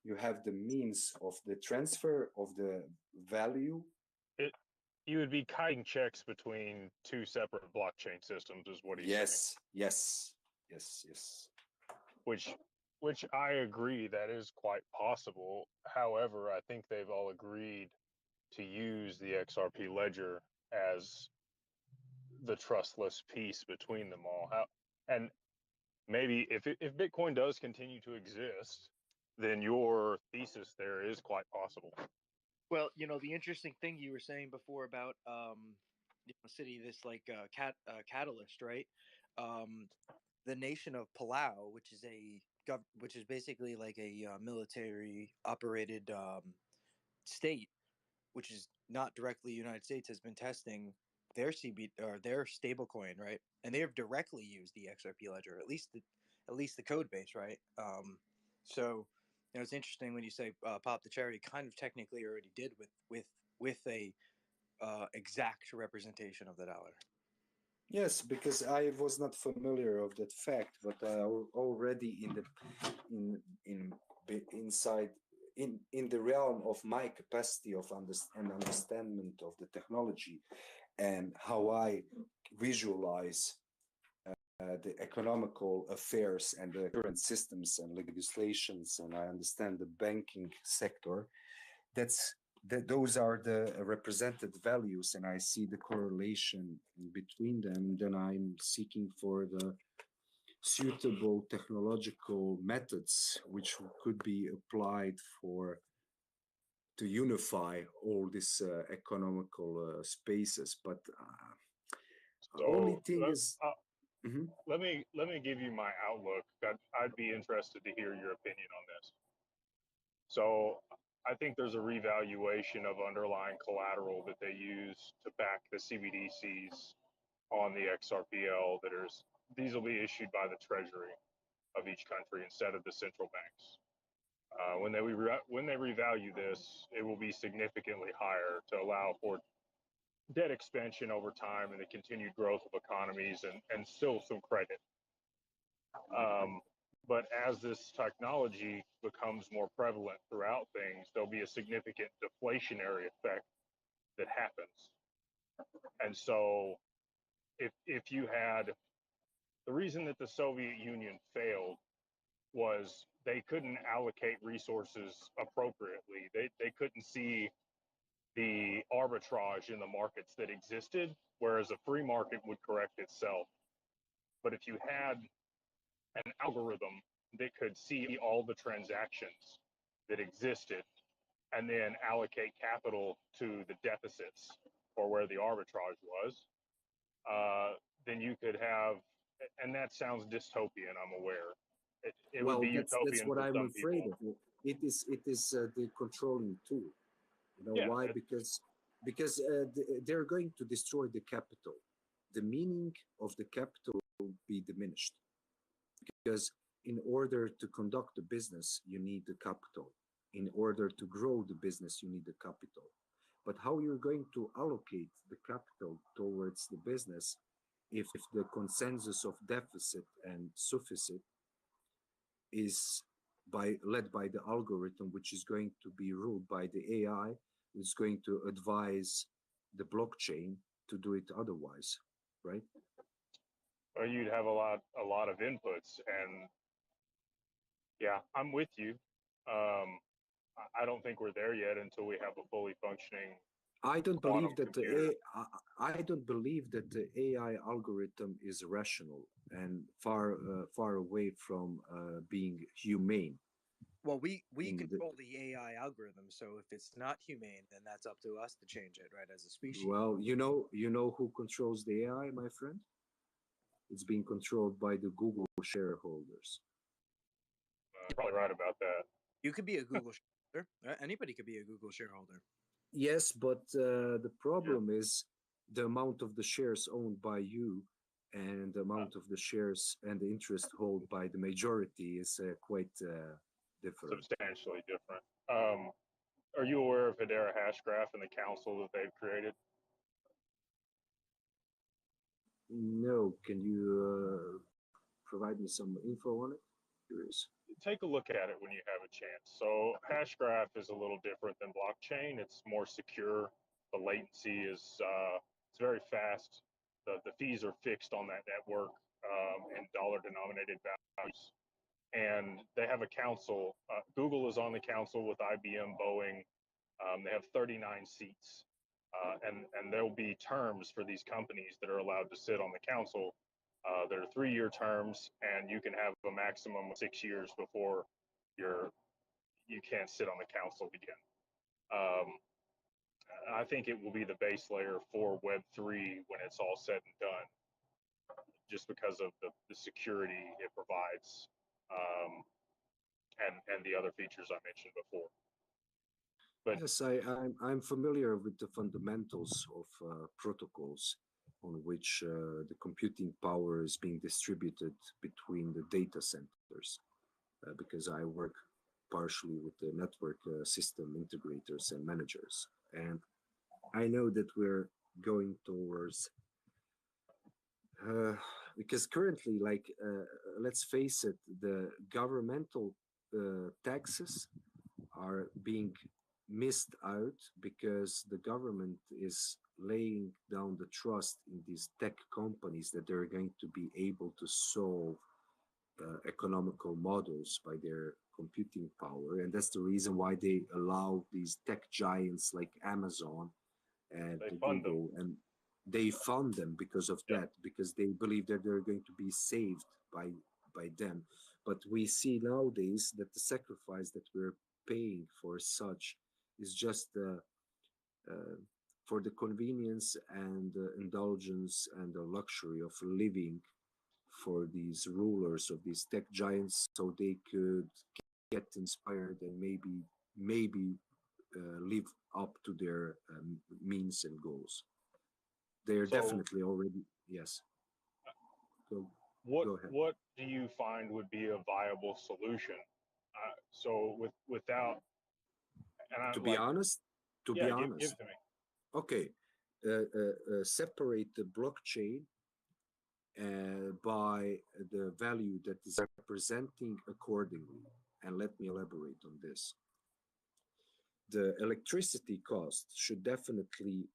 you have the means of the transfer of the value. You would be kiting checks between two separate blockchain systems, is what he's saying. Yes. Which I agree that is quite possible. However, I think they've all agreed to use the XRP ledger as the trustless piece between them all. And maybe if Bitcoin does continue to exist, then your thesis there is quite possible. Well, the interesting thing you were saying before about city, this like catalyst, right? The nation of Palau, which is which is basically like a military operated state, which is not directly United States, has been testing their CB or their stablecoin, right? And they have directly used the XRP ledger, at least the code base, right? So it's interesting when you say pop the cherry. Kind of technically already did with a exact representation of the dollar. Yes, because I was not familiar of that fact, but already inside in the realm of my capacity of understanding of the technology and how I visualize the economical affairs and the current systems and legislations, and I understand the banking sector. Those are the represented values, and I see the correlation between them. Then I'm seeking for the suitable technological methods which could be applied to unify all these economical spaces. But only So thing is, Mhm. let me give you my outlook. I'd be interested to hear your opinion on this. So I think there's a revaluation of underlying collateral that they use to back the CBDCs on the XRPL. These will be issued by the Treasury of each country instead of the central banks. When they revalue this, it will be significantly higher to allow for debt expansion over time and the continued growth of economies and still some credit. But as this technology becomes more prevalent throughout things, there'll be a significant deflationary effect that happens. And so if you had the reason that the Soviet Union failed was they couldn't allocate resources appropriately. They couldn't see the arbitrage in the markets that existed, whereas a free market would correct itself. But if you had an algorithm that could see all the transactions that existed and then allocate capital to the deficits or where the arbitrage was, then you could have, and that sounds dystopian, I'm aware. It would well, be that's utopian what for I'm some afraid people. of. It is the controlling tool. You know Yeah, why? Because they're going to destroy the capital. The meaning of the capital will be diminished, because in order to conduct the business, you need the capital. In order to grow the business, you need the capital. But how you're going to allocate the capital towards the business if the consensus of deficit and sufficit is led by the algorithm, which is going to be ruled by the AI, which is going to advise the blockchain to do it otherwise, right? or you'd have a lot of inputs. And yeah, I'm with you. I don't think we're there yet until we have a fully functioning I don't quantum believe that computer. I don't believe that the AI algorithm is rational and far away from being humane. Well, we In the, control the AI algorithm, so if it's not humane, then that's up to us to change it, right, as a species. well, you know who controls the AI, my friend? It's being controlled by the Google shareholders. You're probably right about that. You could be a Google shareholder. Anybody could be a Google shareholder. Yes, but the problem is the amount of the shares owned by you and the amount of the shares and the interest held by the majority is quite different. Substantially different. Are you aware of Hedera Hashgraph and the council that they've created? No, can you provide me some info on it? Curious. Take a look at it when you have a chance. So Hashgraph is a little different than blockchain. It's more secure. The latency is it's very fast. The fees are fixed on that network in dollar denominated values. And they have a council. Google is on the council with IBM, Boeing. They have 39 seats. And there'll be terms for these companies that are allowed to sit on the council. There are 3-year terms, and you can have a maximum of 6 years before you can't sit on the council again. I think it will be the base layer for Web3 when it's all said and done, just because of the security it provides, and the other features I mentioned before. But yes, I'm familiar with the fundamentals of protocols on which the computing power is being distributed between the data centers, because I work partially with the network system integrators and managers. And I know that we're going towards, because currently, like, let's face it, the governmental taxes are being missed out because the government is laying down the trust in these tech companies that they're going to be able to solve economical models by their computing power. And that's the reason why they allow these tech giants like Amazon and Google, and they fund them because of that, because they believe that they're going to be saved by by them. But we see nowadays that the sacrifice that we're paying for such is just uh, for the convenience and indulgence and the luxury of living for these rulers of these tech giants, so they could get inspired and maybe live up to their means and goals. They're So definitely already, yes. Go, what go ahead. what do you find would be a viable solution? So without, and I To be like, honest, to yeah, be give honest, to me. okay, separate the blockchain by the value that is representing accordingly. And let me elaborate on this. The electricity cost should definitely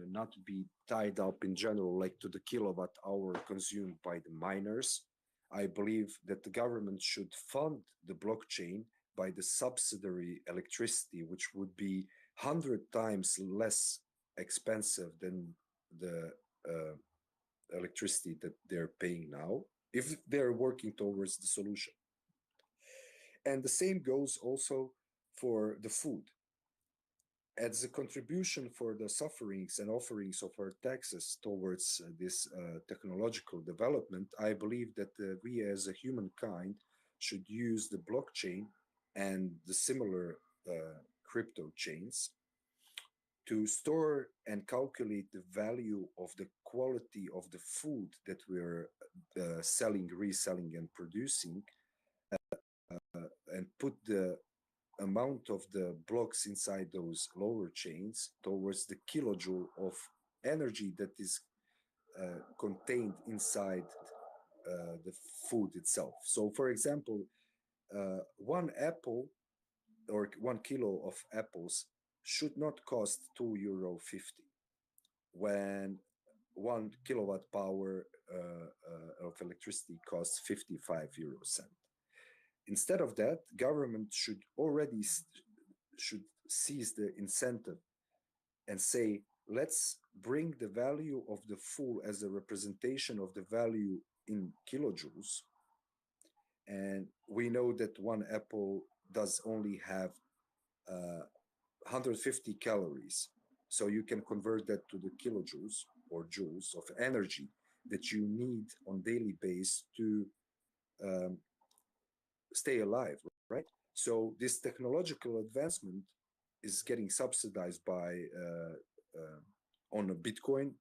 not be tied up in general, like to the kilowatt hour consumed by the miners. I believe that the government should fund the blockchain by the subsidiary electricity, which would be 100 times less expensive than the electricity that they're paying now, if they're working towards the solution. And the same goes also for the food. As a contribution for the sufferings and offerings of our taxes towards this technological development, I believe that we as a humankind should use the blockchain and the similar crypto chains to store and calculate the value of the quality of the food that we're selling, reselling, and producing, and put the amount of the blocks inside those lower chains towards the kilojoule of energy that is contained inside the food itself. So, for example, one apple or 1 kilo of apples should not cost €2.50 when 1 kilowatt power of electricity costs 55 euro cent. Instead of that, government should seize the incentive and say, let's bring the value of the food as a representation of the value in kilojoules. And we know that one apple does only have 150 calories. So you can convert that to the kilojoules or joules of energy that you need on daily basis to stay alive, right? So this technological advancement is getting subsidized by on a Bitcoin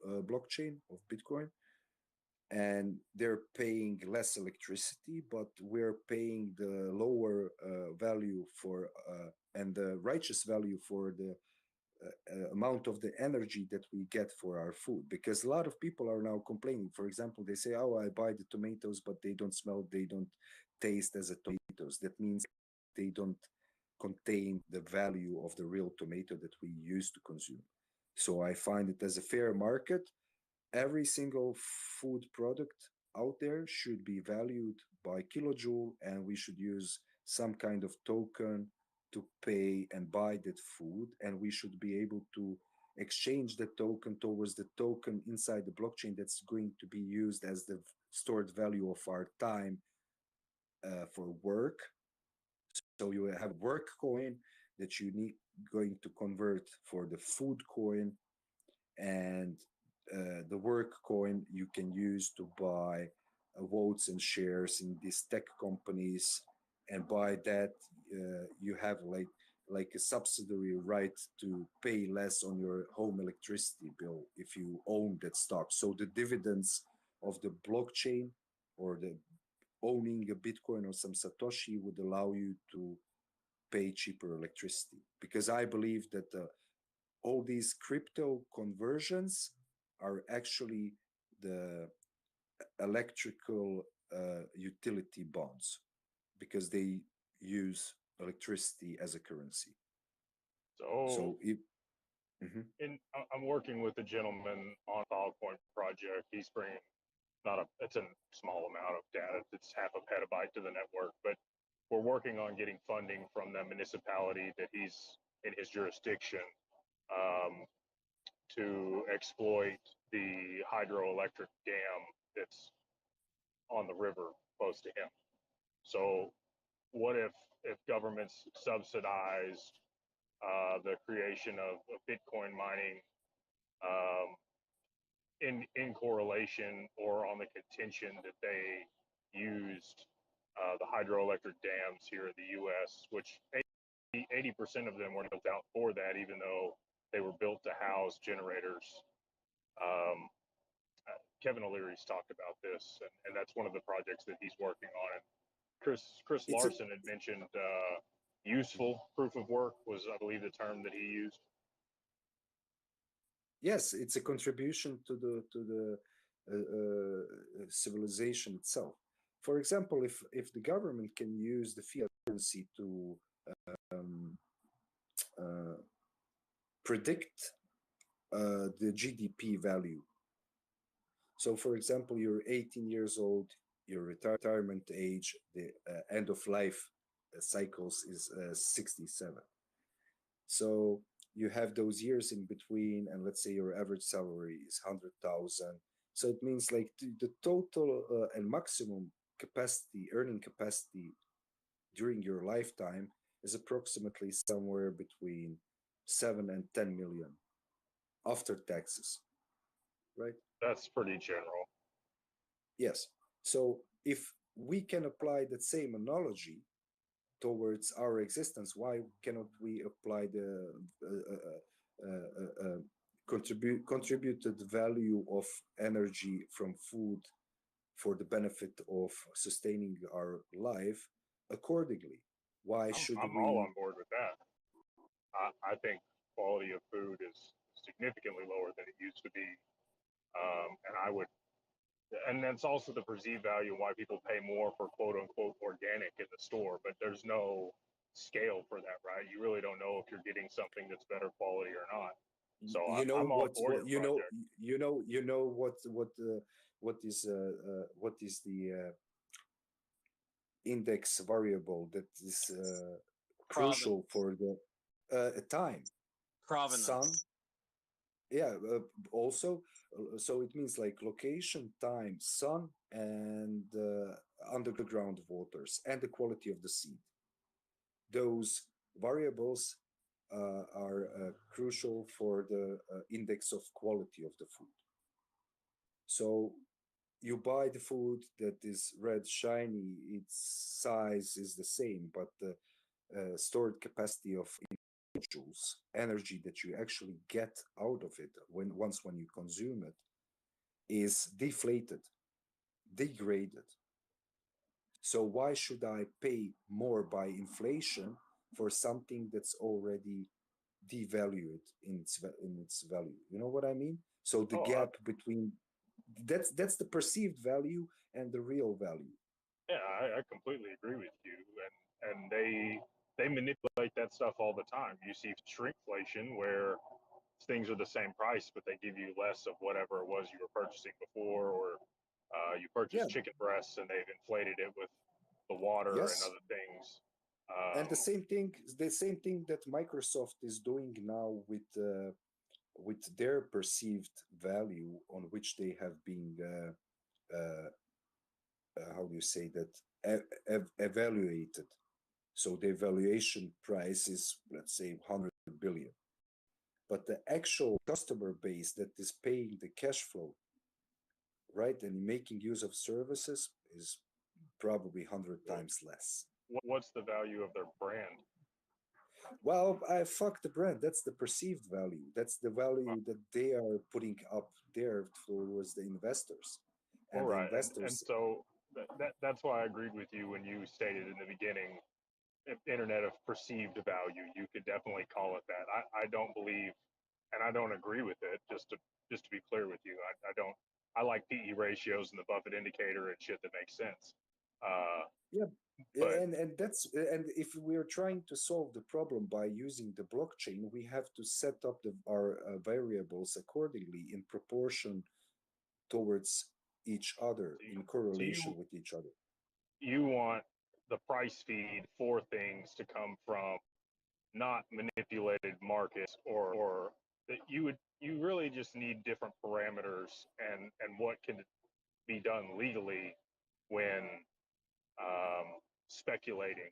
blockchain of Bitcoin, and they're paying less electricity, but we're paying the lower value for and the righteous value for the amount of the energy that we get for our food, because a lot of people are now complaining. For example, they say, oh, I buy the tomatoes, but they don't smell, they don't taste as a tomatoes. That means they don't contain the value of the real tomato that we used to consume. So I find it as a fair market. Every single food product out there should be valued by kilojoule, and we should use some kind of token to pay and buy that food, and we should be able to exchange the token towards the token inside the blockchain that's going to be used as the stored value of our time for work. So you have a work coin that you need going to convert for the food coin, and the work coin you can use to buy votes and shares in these tech companies, and by that you have like a subsidiary right to pay less on your home electricity bill if you own that stock. So the dividends of the blockchain or the owning a Bitcoin or some Satoshi would allow you to pay cheaper electricity, because I believe that all these crypto conversions are actually the electrical utility bonds, because they use electricity as a currency. So it, mhm. I'm working with a gentleman on a Filecoin project. He's bringing it's a small amount of data. It's half a petabyte to the network, but we're working on getting funding from the municipality that he's in his jurisdiction to exploit the hydroelectric dam that's on the river close to him. So what if governments subsidized the creation of Bitcoin mining um, in correlation or on the contention that they used the hydroelectric dams here in the U.S., which 80% of them were built out for that, even though they were built to house generators. Um, Kevin O'Leary's talked about this, and that's one of the projects that he's working on. And Chris Larson had mentioned useful proof of work was, I believe, the term that he used. Yes, it's a contribution to the civilization itself. For example, if the government can use the fiat currency to predict the GDP value. So, for example, you're 18 years old, your retirement age, the end of life cycles is 67. So you have those years in between, and let's say your average salary is 100,000. So it means like the total and maximum capacity, earning capacity during your lifetime is approximately somewhere between 7 and 10 million after taxes, right? That's pretty general. Yes. So if we can apply that same analogy towards our existence, why cannot we apply the contributed value of energy from food for the benefit of sustaining our life accordingly? Why should I'm we? all on board with that. I think quality of food is significantly lower than it used to be, and that's also the perceived value why people pay more for quote unquote organic in the store, but there's no scale for that, right? You really don't know if you're getting something that's better quality or not. So I'm all for your project. What is the index variable that is crucial for the time? Provenance. Sun. Yeah, also, so it means like location, time, sun, and underground waters, and the quality of the seed. Those variables are crucial for the index of quality of the food. So you buy the food that is red, shiny, its size is the same, but the stored capacity of joules, energy that you actually get out of it once you consume it, is deflated, degraded. So why should I pay more by inflation for something that's already devalued in its value? You know what I mean? So the gap between that's the perceived value and the real value. Yeah, I completely agree with you, and they manipulate that stuff all the time. You see shrinkflation where things are the same price, but they give you less of whatever it was you were purchasing before, or you purchase chicken breasts and they've inflated it with the water and other things. And the same thing that Microsoft is doing now with their perceived value on which they have been how do you say that evaluated. So the evaluation price is, let's say, 100 billion. But the actual customer base that is paying the cash flow, right, and making use of services is probably 100 times less. What's the value of their brand? Well, fuck the brand. That's the perceived value. That's the value that they are putting up there towards the investors. And the investors. And so that's why I agreed with you when you stated in the beginning, internet of perceived value. You could definitely call it that. I don't believe, and I don't agree with it. Just to be clear with you, I don't. I like PE ratios and the Buffett indicator and shit that makes sense. Yeah. And if we're trying to solve the problem by using the blockchain, we have to set up our variables accordingly in proportion towards each other, in correlation with each other. You want the price feed for things to come from not manipulated markets, or that you really just need different parameters and what can be done legally when speculating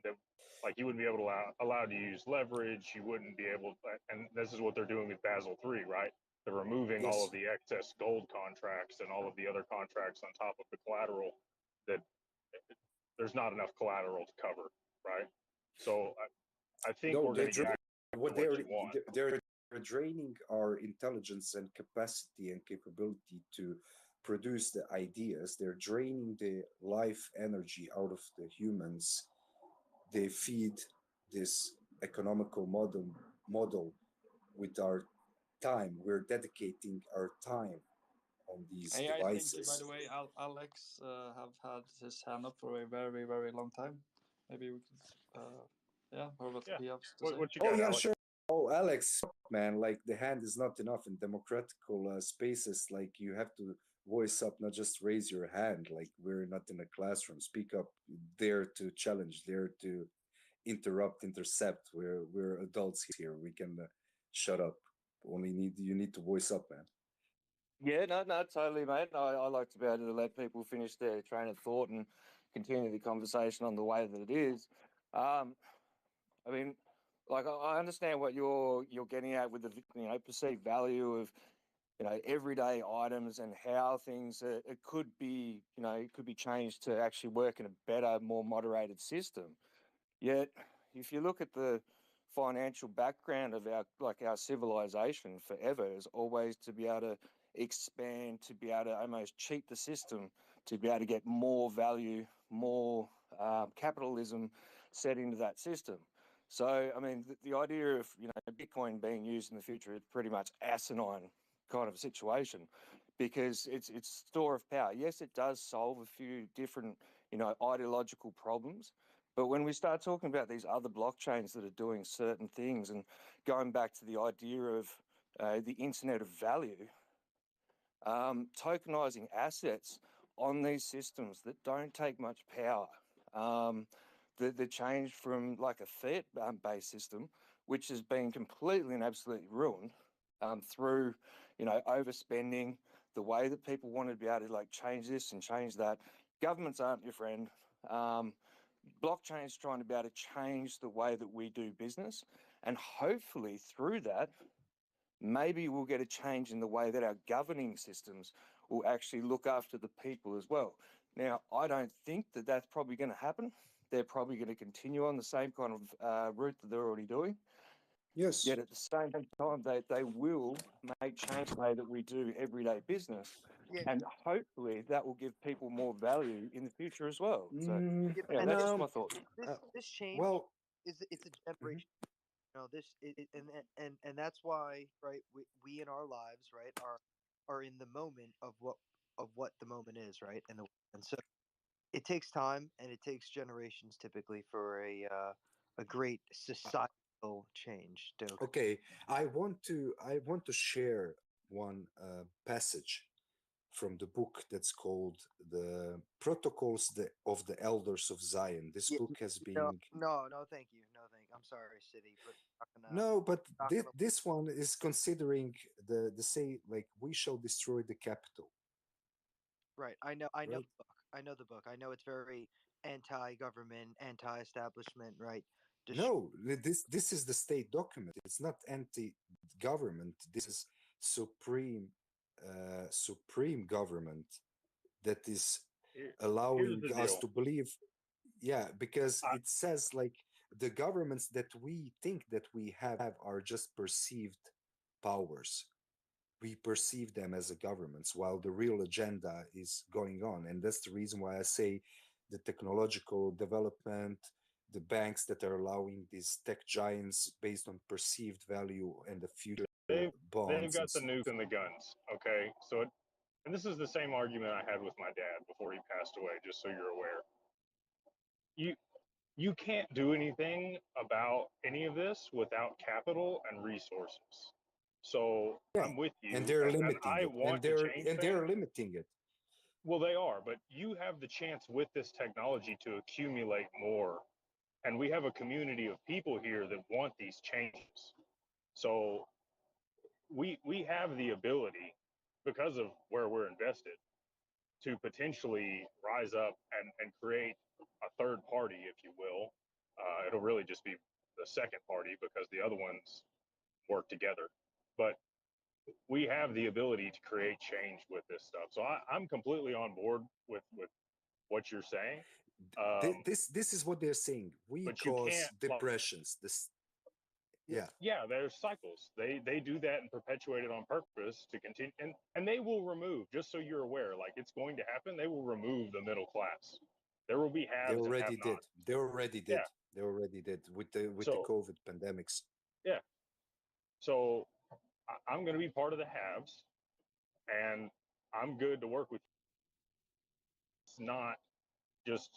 that, like, you wouldn't be able to allowed to use leverage. You wouldn't be able, and this is what they're doing with Basel III, right? They're removing all of the excess gold contracts and all of the other contracts on top of the collateral that there's not enough collateral to cover, right? So I think we're going to get what you want. They're draining our intelligence and capacity and capability to produce the ideas. They're draining the life energy out of the humans. They feed this economical model with our time. We're dedicating our time on these devices. I think, by the way, Alex have had his hand up for a very, very long time. Maybe we could, hear what he has to say. What you got, Alex? Sure. Oh, Alex, man, like the hand is not enough in democratical spaces. Like you have to voice up, not just raise your hand. Like we're not in a classroom. Speak up, dare to challenge, dare to interrupt, intercept. We're adults here. We can shut up. You need to voice up, man. Yeah, no, totally, mate. I like to be able to let people finish their train of thought and continue the conversation on the way that it is. I mean, like I understand what you're getting at with the perceived value of everyday items and how things it could be changed to actually work in a better, more moderated system. Yet, if you look at the financial background of our civilization forever is always to be able to expand, to be able to almost cheat the system, to be able to get more value, more capitalism set into that system. So, I mean, the idea of Bitcoin being used in the future is pretty much asinine kind of situation, because it's store of power. Yes, it does solve a few different ideological problems. But when we start talking about these other blockchains that are doing certain things and going back to the idea of the internet of value, tokenizing assets on these systems that don't take much power, the change from like a fiat-based system, which has been completely and absolutely ruined through, overspending, the way that people want to be able to change this and change that. Governments aren't your friend. Blockchain's trying to be able to change the way that we do business, and hopefully through that, maybe we'll get a change in the way that our governing systems will actually look after the people as well. Now, I don't think that that's probably going to happen. They're probably going to continue on the same kind of route that they're already doing. Yes. Yet at the same time, they will make change the way that we do everyday business. Yeah. And hopefully that will give people more value in the future as well. So, yeah, that's just my thought. This change it's a generation. And that's why, right? We in our lives, right, are in the moment of what the moment is, right? And so it takes time and it takes generations typically for a great societal change. Okay, I want to share one passage from the book that's called The Protocols of the Elders of Zion. This book has been... No, thank you. No, thank you. I'm sorry, City, but no, but this one is considering the say, like, we shall destroy the capital. Right. I know the book. I know the book. I know it's very anti-government, anti-establishment, right? No, this is the state document. It's not anti-government. This is supreme government that is allowing us to believe. Yeah, because it says like the governments that we think that we have are just perceived powers. We perceive them as a governments, while the real agenda is going on. And that's the reason why I say the technological development, the banks that are allowing these tech giants based on perceived value and the future bonds. They've got the nuke and the guns, okay? So, and this is the same argument I had with my dad before he passed away, just so you're aware. You can't do anything about any of this without capital and resources. So I'm with you. And they're limiting it. And they're limiting it. Well, they are, but you have the chance with this technology to accumulate more. And we have a community of people here that want these changes. So we have the ability, because of where we're invested, to potentially rise up and create a third party, if you will. It'll really just be the second party because the other ones work together. But we have the ability to create change with this stuff. So I'm completely on board with what you're saying. This is what they're saying. We But you cause can't, depressions. yeah, there's cycles. They do that and perpetuate it on purpose to continue, and they will remove, just so you're aware, like it's going to happen. They will remove the middle class. There will be They haves and already did. have-nots. They already did. Yeah. They already did with the So COVID pandemics. yeah, so I'm going to be part of the haves, and I'm good to work with. It's not just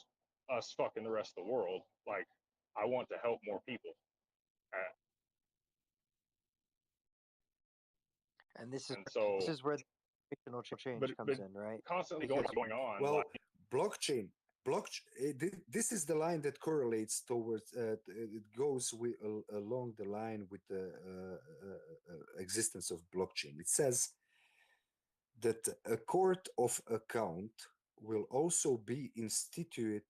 us fucking the rest of the world. Like I want to help more people. And this so is where the generational change comes in, right? Constantly Because going on. Well, like, blockchain. This is the line that correlates towards. It goes along the line with the existence of blockchain. It says that a court of account will also be instituted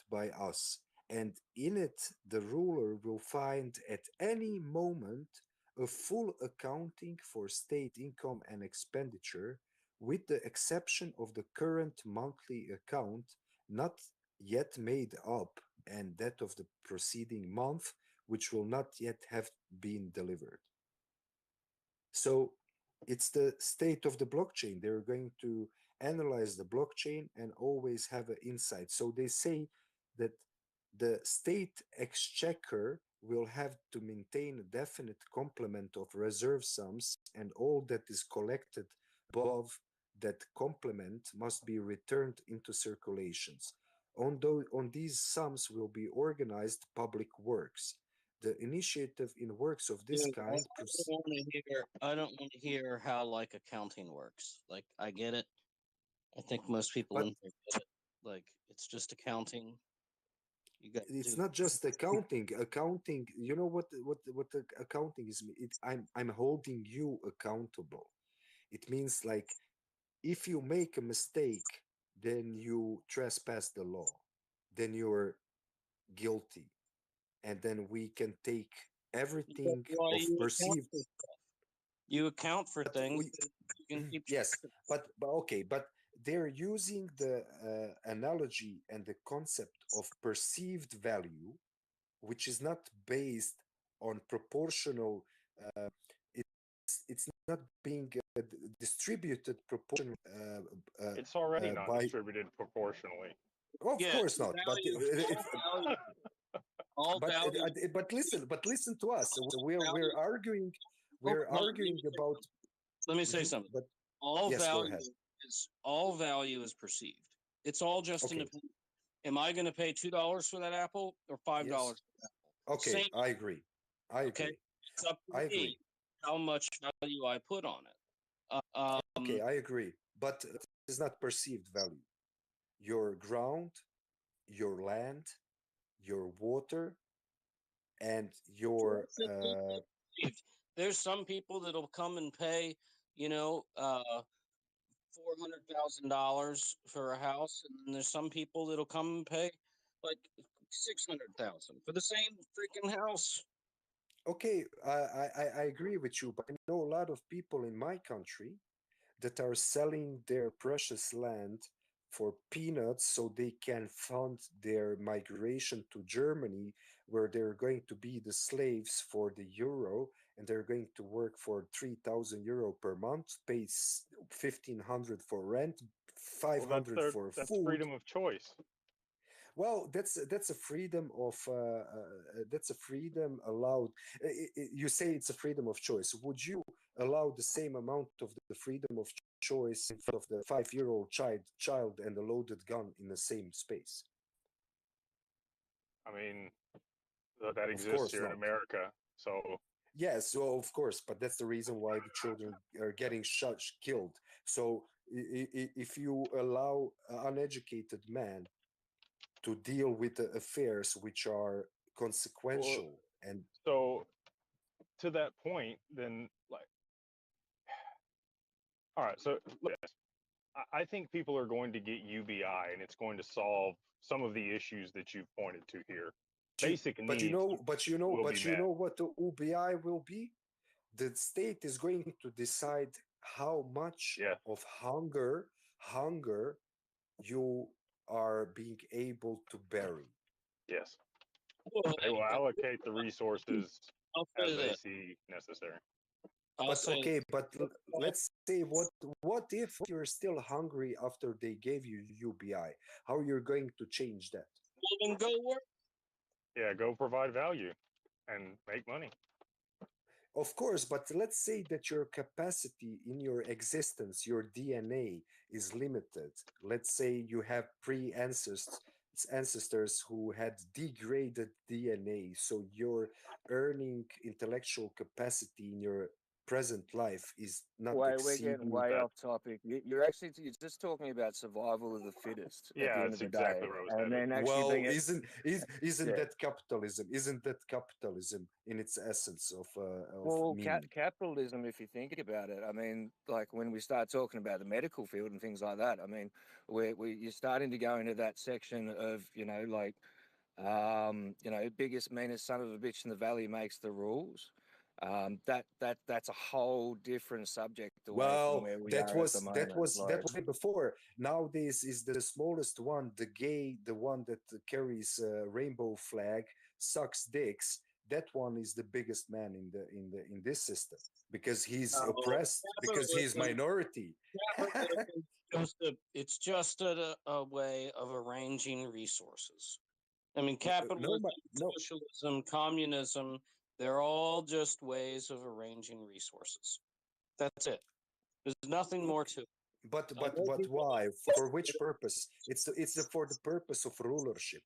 by us, and in it the ruler will find at any moment a full accounting for state income and expenditure, with the exception of the current monthly account not yet made up, and that of the preceding month, which will not yet have been delivered. So it's the state of the blockchain. They're going to analyze the blockchain and always have an insight. So they say that the state exchequer will have to maintain a definite complement of reserve sums, and all that is collected above that complement must be returned into circulations. On these sums will be organized public works. The initiative in works of this Dude, kind I don't want to hear how like accounting works. Like I get it. I think most people but in here get it. Like it's just accounting. You got to it's do. not just accounting. You know what the accounting is? I'm holding you accountable. It means like if you make a mistake, then you trespass the law, then you're guilty, and then we can take everything Why of perceived. You account for But things. You can keep yes, but okay, but they're using the analogy and the concept of perceived value, which is not based on proportional. Uh, it's not being distributed proportional it's already not by. distributed proportionally. Of course not, but all value. but listen to us. We're arguing. We're arguing about. Let me say something. But all yes, value is perceived. It's all just okay. Am I going to pay $2 for that apple or $5 Yes. for that apple? Okay, Same. I agree. Okay, it's up to me how much value I put on it. Okay, I agree, but it is not perceived value. Your ground, your land, your water, and your there's some people that'll come and pay, $400,000 for a house, and there's some people that'll come and pay like 600,000 for the same freaking house. Okay, I agree with you, but I know a lot of people in my country that are selling their precious land for peanuts so they can fund their migration to Germany, where they're going to be the slaves for the euro, and they're going to work for 3,000 euro per month, pay 1,500 for rent, 500 for that's food. Freedom of choice. Well, that's a freedom of that's a freedom allowed. You say it's a freedom of choice. Would you allow the same amount of the freedom of choice in front of the 5-year-old child and a loaded gun in the same space? I mean, that exists here in America. So yes, well, of course, but that's the reason why the children are getting shot, killed. So if you allow an uneducated man to deal with the affairs which are consequential, and so to that point, then like, all right, so I think people are going to get UBI, and it's going to solve some of the issues that you've pointed to here. Basic But needs will be met. what the UBI will be? The state is going to decide how much Yes, of hunger you are being able to bury. yes. Well, They will allocate the resources I'll as say they this. see necessary. I'll But say okay, but let's say what if you're still hungry after they gave you UBI? How you're going to change that? well, then go work. Yeah, go provide value and make money. Of course, but let's say that your capacity in your existence, your DNA is limited. Let's say you have ancestors who had degraded DNA, so your earning intellectual capacity in your present life is not We're getting exceeding. way That off topic. You're just talking about survival of the fittest at the yeah, end of that's the day, exactly where I was and headed. then actually Well, being it. isn't Yeah. that capitalism? Isn't that capitalism in its essence of Well, meaning? capitalism, if you think about it, I mean, like when we start talking about the medical field and things like that, I mean, you're starting to go into that section of, like, biggest, meanest son of a bitch in the valley makes the rules. That's a whole different subject away from Well, where we that are at the was that moment. was that Like, was way before. Nowadays is the smallest one, the gay, the one that carries a rainbow flag, sucks dicks. That one is the biggest man in this system because he's No, oppressed, because he's capitalism. minority. It's just a way of arranging resources. I mean, No, capitalism, no. socialism, communism, they're all just ways of arranging resources. That's it. There's nothing more to it. But I know people why? For which purpose? For the purpose of rulership,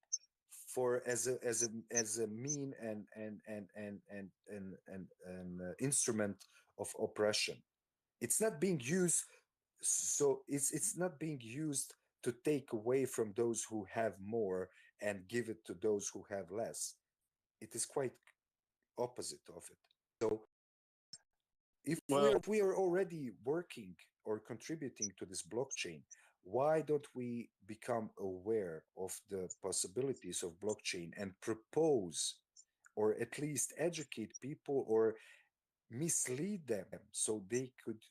for as a mean and instrument of oppression. It's not being used. So it's not being used to take away from those who have more and give it to those who have less. It is quite opposite of it. So well, if we are already working or contributing to this blockchain, why don't we become aware of the possibilities of blockchain and propose or at least educate people or mislead them so they could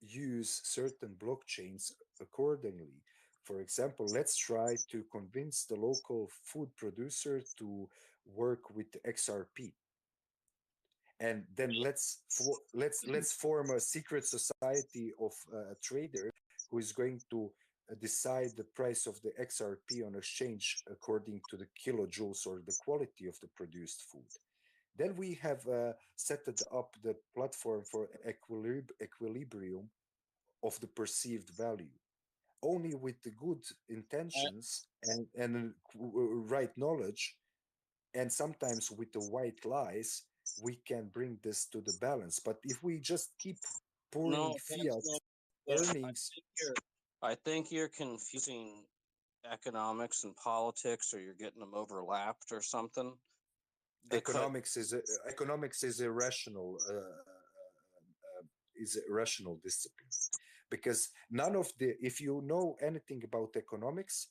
use certain blockchains accordingly? For example, let's try to convince the local food producer to work with XRP, and then let's form a secret society of traders who is going to decide the price of the XRP on exchange according to the kilojoules or the quality of the produced food. Then we have set up the platform for equilibrium of the perceived value. Only with the good intentions and right knowledge, and sometimes with the white lies, we can bring this to the balance. But if we just keep pouring no, fiat earnings, I think you're confusing economics and politics, or you're getting them overlapped or something. Because economics is a rational discipline, because none of the if you know anything about economics,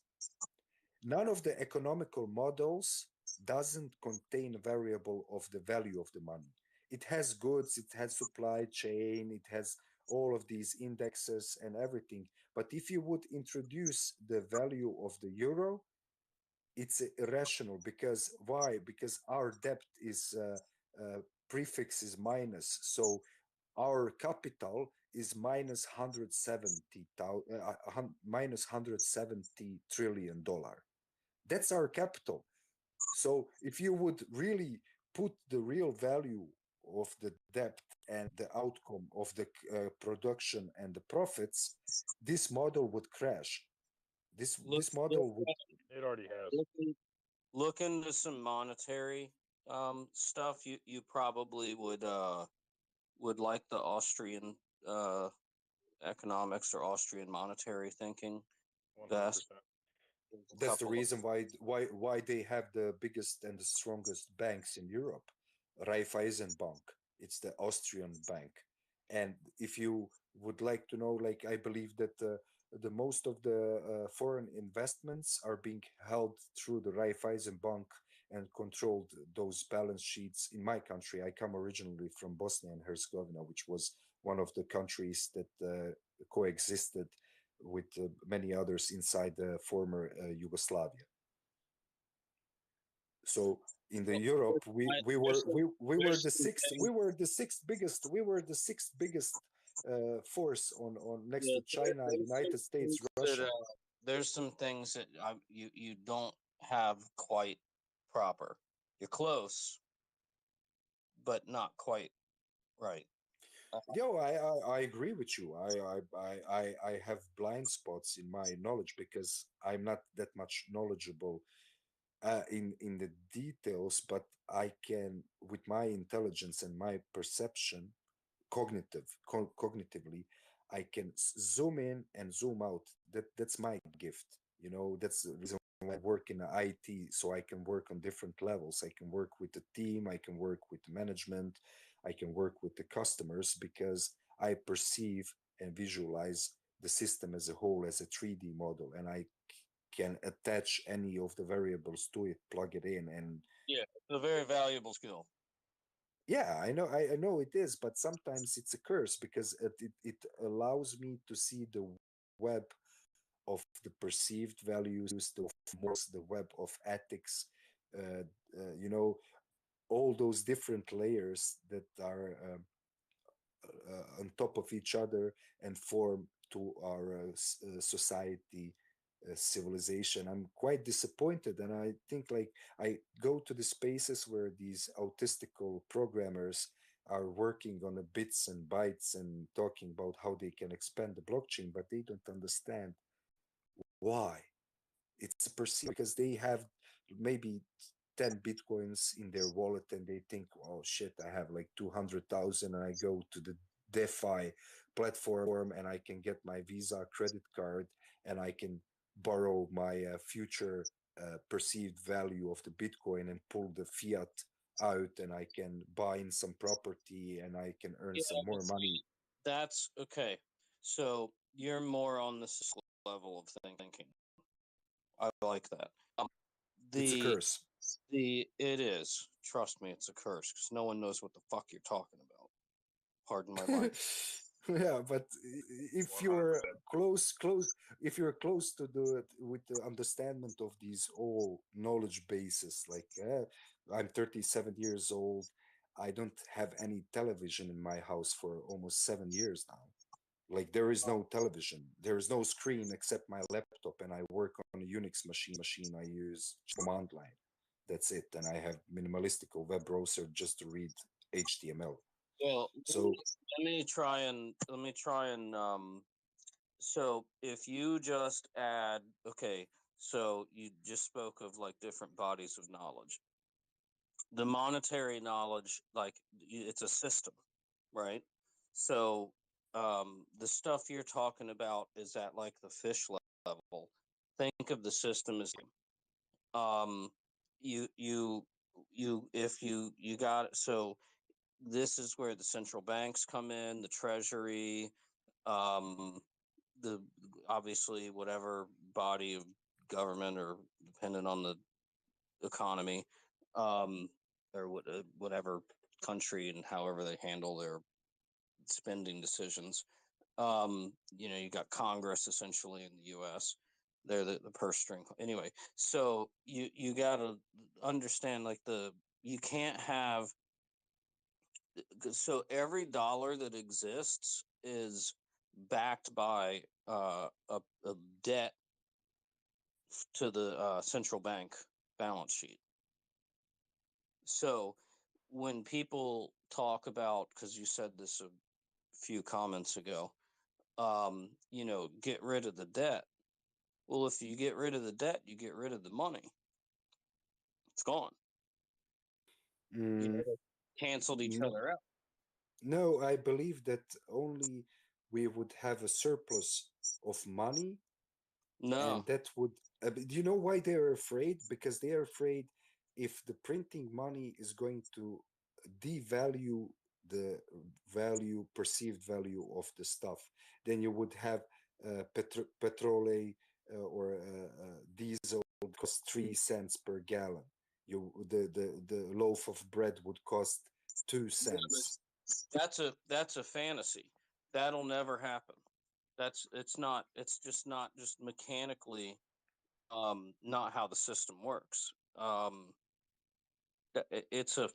none of the economical models doesn't contain a variable of the value of the money. It has goods, it has supply chain, it has all of these indexes and everything. But if you would introduce the value of the euro, it's irrational. Because why? Because our debt is prefix is minus, so our capital is minus 170 trillion dollar. That's our capital. So if you would really put the real value of the debt and the outcome of the production and the profits, this model would crash. This model would. It already has. look into some monetary stuff. You probably would like the Austrian economics or Austrian monetary thinking 100%. best. That's the reason why they have the biggest and the strongest banks in Europe. Raiffeisen Bank, it's the Austrian bank. And if you would like to know, like, I believe that the most of the foreign investments are being held through the Raiffeisen Bank and controlled those balance sheets in my country. I come originally from Bosnia and Herzegovina, which was one of the countries that coexisted with many others inside the former Yugoslavia. So in the Europe, we were the sixth biggest force on next to China, United States, Russia. There's some things that you don't have quite proper. You're close, but not quite right. Yo, I agree with you. I have blind spots in my knowledge because I'm not that much knowledgeable in the details, but I can, with my intelligence and my perception, cognitively, I can zoom in and zoom out. That's my gift. You know, that's the reason why I work in IT, so I can work on different levels. I can work with the team, I can work with management, I can work with the customers because I perceive and visualize the system as a whole as a 3D model, and I can attach any of the variables to it, plug it in, and yeah, it's a very valuable skill. yeah, I know it is, but sometimes it's a curse because it allows me to see the web of the perceived values, the morals, the web of ethics, uh, you know, all those different layers that are on top of each other and form to our society civilization. I'm quite disappointed, and I think like I go to the spaces where these autistical programmers are working on the bits and bytes and talking about how they can expand the blockchain, but they don't understand why. It's perceived because they have maybe 10 bitcoins in their wallet and they think, oh shit, I have like 200,000, and I go to the DeFi platform and I can get my Visa credit card and I can borrow my future perceived value of the Bitcoin and pull the fiat out, and I can buy in some property and I can earn Yeah, some more money. that's okay. So you're more on the level of thinking. I like that. It's a The curse. it is. Trust me, it's a curse because no one knows what the fuck you're talking about. Pardon my language. Yeah, but if you're 100%. close, if you're close to do it with the understanding of these all knowledge bases, like I'm 37 years old, I don't have any television in my house for almost 7 years now. Like there is no television, there is no screen except my laptop, and I work on a Unix machine. I use command line. That's it, and I have minimalistic web browser just to read HTML. Well, So let me try and so if you just add, okay, so you just spoke of like different bodies of knowledge. The monetary knowledge, like it's a system, right? So the stuff you're talking about is at like the fish level. Think of the system as um you you if you got it. So this is where the central banks come in, the treasury, um, the obviously whatever body of government or dependent on the economy, um, or whatever country and however they handle their spending decisions. You got Congress essentially in the U.S. They're the purse string. Anyway, so you got to understand like you can't have so every dollar that exists is backed by a debt to the central bank balance sheet. So when people talk about, because you said this a few comments ago, get rid of the debt. Well, if you get rid of the debt, you get rid of the money. It's gone. mm, Canceled each no, other out. no, I believe that only we would have a surplus of money, and No, that would. Do you know why they're afraid? Because they are afraid if the printing money is going to devalue the perceived value of the stuff, then you would have petrol or diesel would cost 3 cents per gallon. The loaf of bread would cost 2 cents. That's a fantasy. That'll never happen. It's just not just mechanically not how the system works. It's a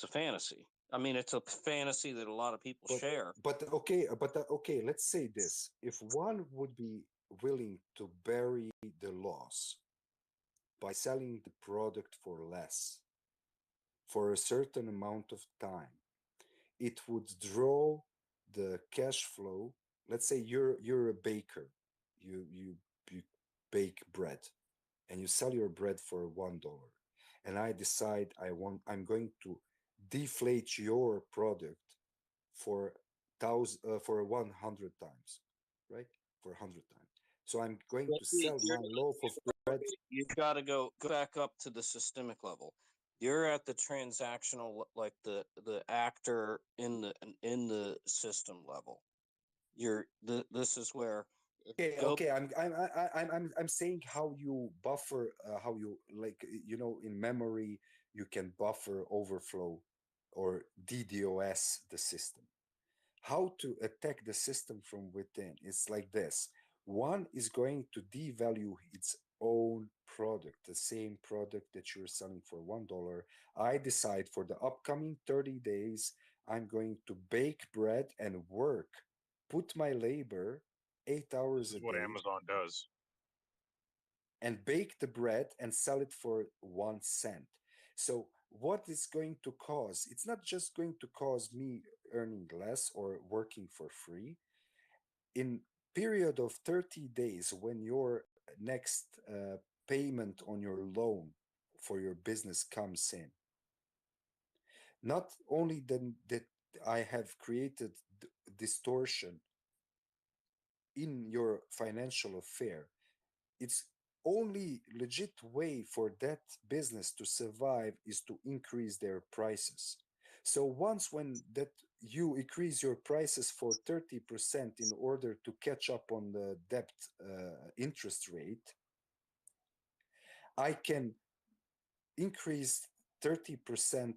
fantasy. I mean, it's a fantasy that a lot of people share. But okay, let's say this. If one would be willing to bury the loss by selling the product for less for a certain amount of time, it would draw the cash flow. Let's say you're a baker. You bake bread and you sell your bread for $1, and I decide I'm going to deflate your product for for 100 times, right? For 100 times. So I'm going to sell my loaf of bread. You've got to go back up to the systemic level. You're at the transactional, like the actor in the system level. This is where. Okay. I'm saying how you buffer, how you like, in memory you can buffer overflow or DDoS the system. How to attack the system from within? It's like this. One is going to devalue its own product, the same product that you're selling for $1. I decide for the upcoming 30 days, I'm going to bake bread and work, put my labor 8 hours a day. What Amazon does. And bake the bread and sell it for 1 cent. So what is going to cause? It's not just going to cause me earning less or working for free. In period of 30 days, when your next payment on your loan for your business comes in, not only then that I have created distortion in your financial affair, it's only legit way for that business to survive is to increase their prices. So once when that you increase your prices for 30% in order to catch up on the debt interest rate, I can increase 30%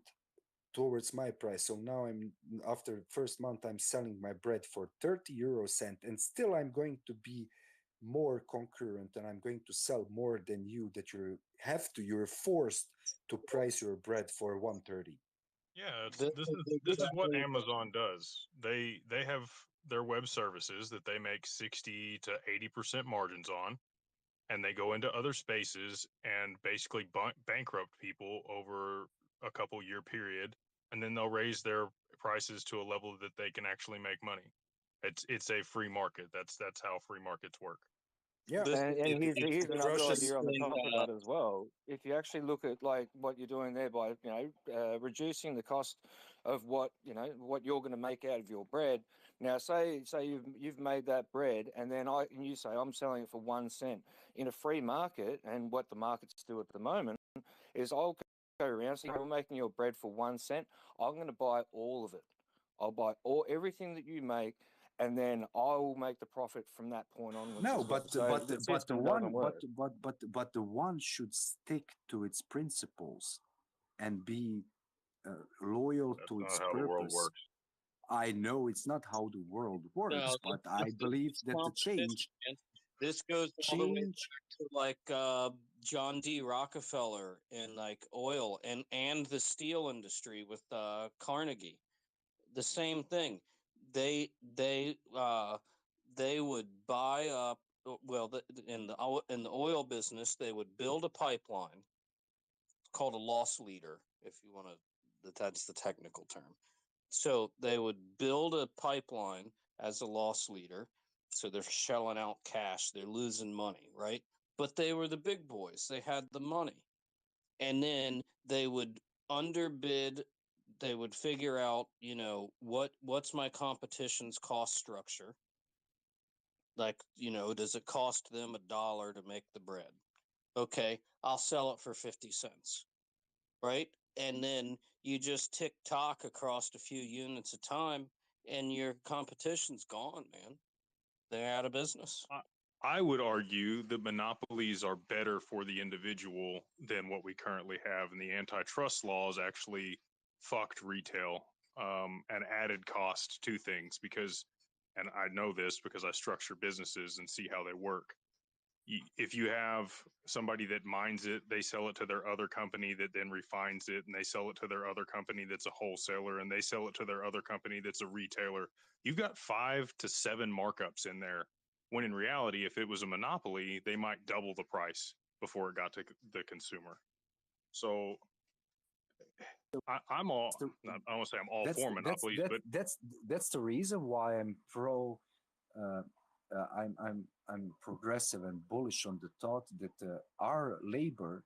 towards my price. So now I'm after first month I'm selling my bread for 30 euro cent, and still I'm going to be more concurrent and I'm going to sell more than you that you're forced to price your bread for 130. Yeah, this is what Amazon does. They have their web services that they make 60 to 80% margins on, and they go into other spaces and basically bankrupt people over a couple year period, and then they'll raise their prices to a level that they can actually make money. It's a free market. That's how free markets work. Yeah, and here's another Russia's idea on the top of that as well. If you actually look at like what you're doing there by reducing the cost of what you're going to make out of your bread. Now, say you've made that bread, and then you say I'm selling it for 1 cent in a free market, and what the markets do at the moment is I'll go around. So you're making your bread for 1 cent. I'm going to buy all of it. I'll buy everything that you make, and then I will make the profit from that point onwards. No, as well. but So but the but the system one doesn't work. but the one should stick to its principles and be loyal That's to not its how the world purpose. works. I know it's not how the world works, but I believe that the change. This goes all the way back to like John D. Rockefeller and like oil and the steel industry with Carnegie. The same thing. They would buy up. Well, in the oil business, they would build a pipeline called a loss leader, if you want to. That's the technical term. So they would build a pipeline as a loss leader. So they're shelling out cash. They're losing money, right? But they were the big boys. They had the money. And then they would underbid. They would figure out, what's my competition's cost structure? Like, does it cost them $1 to make the bread? Okay, I'll sell it for 50 cents, right? And then you just tick tock across a few units of time, and your competition's gone, man. they're out of business. I would argue that monopolies are better for the individual than what we currently have, and the antitrust laws actually fucked retail and added cost to things because, and I know this because I structure businesses and see how they work. If you have somebody that mines it, they sell it to their other company that then refines it, and they sell it to their other company that's a wholesaler, and they sell it to their other company that's a retailer. You've got 5 to 7 markups in there. When in reality, if it was a monopoly, they might double the price before it got to the consumer. So I'm all, I don't want to say I'm all for monopolies, but that's the reason why I'm pro. Uh, I'm progressive and bullish on the thought that our labor,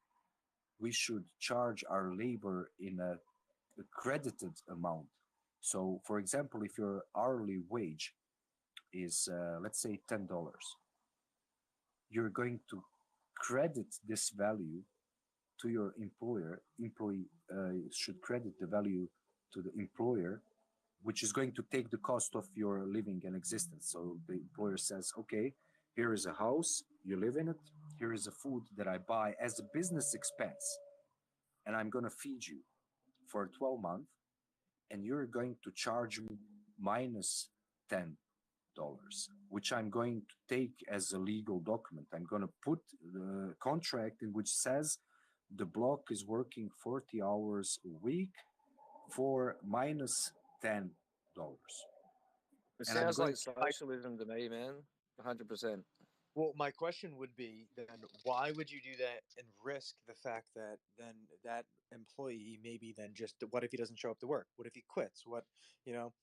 we should charge our labor in a credited amount. So, for example, if your hourly wage is let's say $10, you're going to credit this value to your employer. Employee should credit the value to the employer, which is going to take the cost of your living and existence. So the employer says, okay, here is a house, you live in it. Here is a food that I buy as a business expense, and I'm going to feed you for 12 months, and you're going to charge me minus $10, which I'm going to take as a legal document. I'm going to put the contract in which says the block is working 40 hours a week for minus $10. It And I'm sounds going like socialism to me, man. 100%. Well, my question would be then why would you do that and risk the fact that then that employee maybe then just what if he doesn't show up to work? What if he quits? What, you know?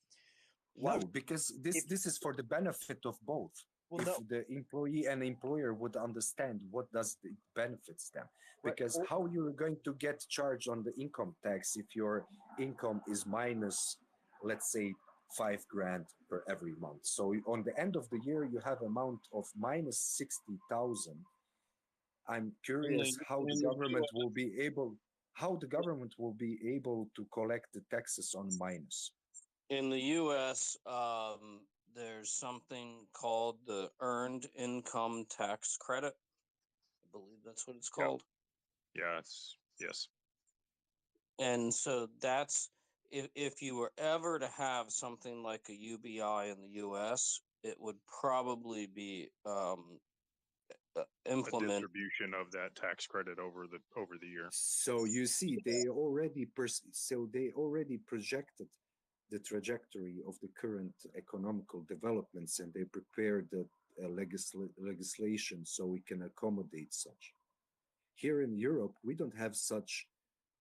Why? No, because this is for the benefit of both. Well, if no. the employee and employer would understand what does it benefits them, because Right. how you're going to get charged on the income tax if your income is minus, let's say, 5 grand per every month. So on the end of the year you have amount of minus 60,000. I'm curious how the government will be able to collect the taxes on minus. In the U.S., there's something called the Earned Income Tax Credit. I believe that's what it's called. yeah, yes. And so that's if you were ever to have something like a UBI in the U.S., it would probably be implemented. A distribution of that tax credit over the year. So you see, they already projected the trajectory of the current economical developments, and they prepared the legislation so we can accommodate such. Here in Europe, we don't have such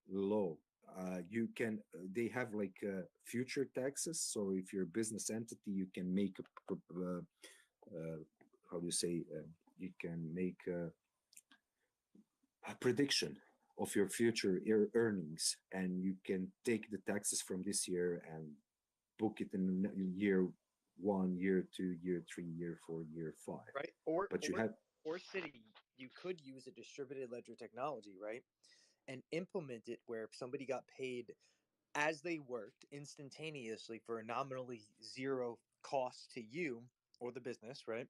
law. They have like future taxes. So if you're a business entity, you can make you can make a prediction of your future earnings, and you can take the taxes from this year and book it in year 1, year 2, year 3, year 4, year 5. Right. Or city, you could use a distributed ledger technology, right? And implement it where if somebody got paid as they worked instantaneously for a nominally zero cost to you or the business, right?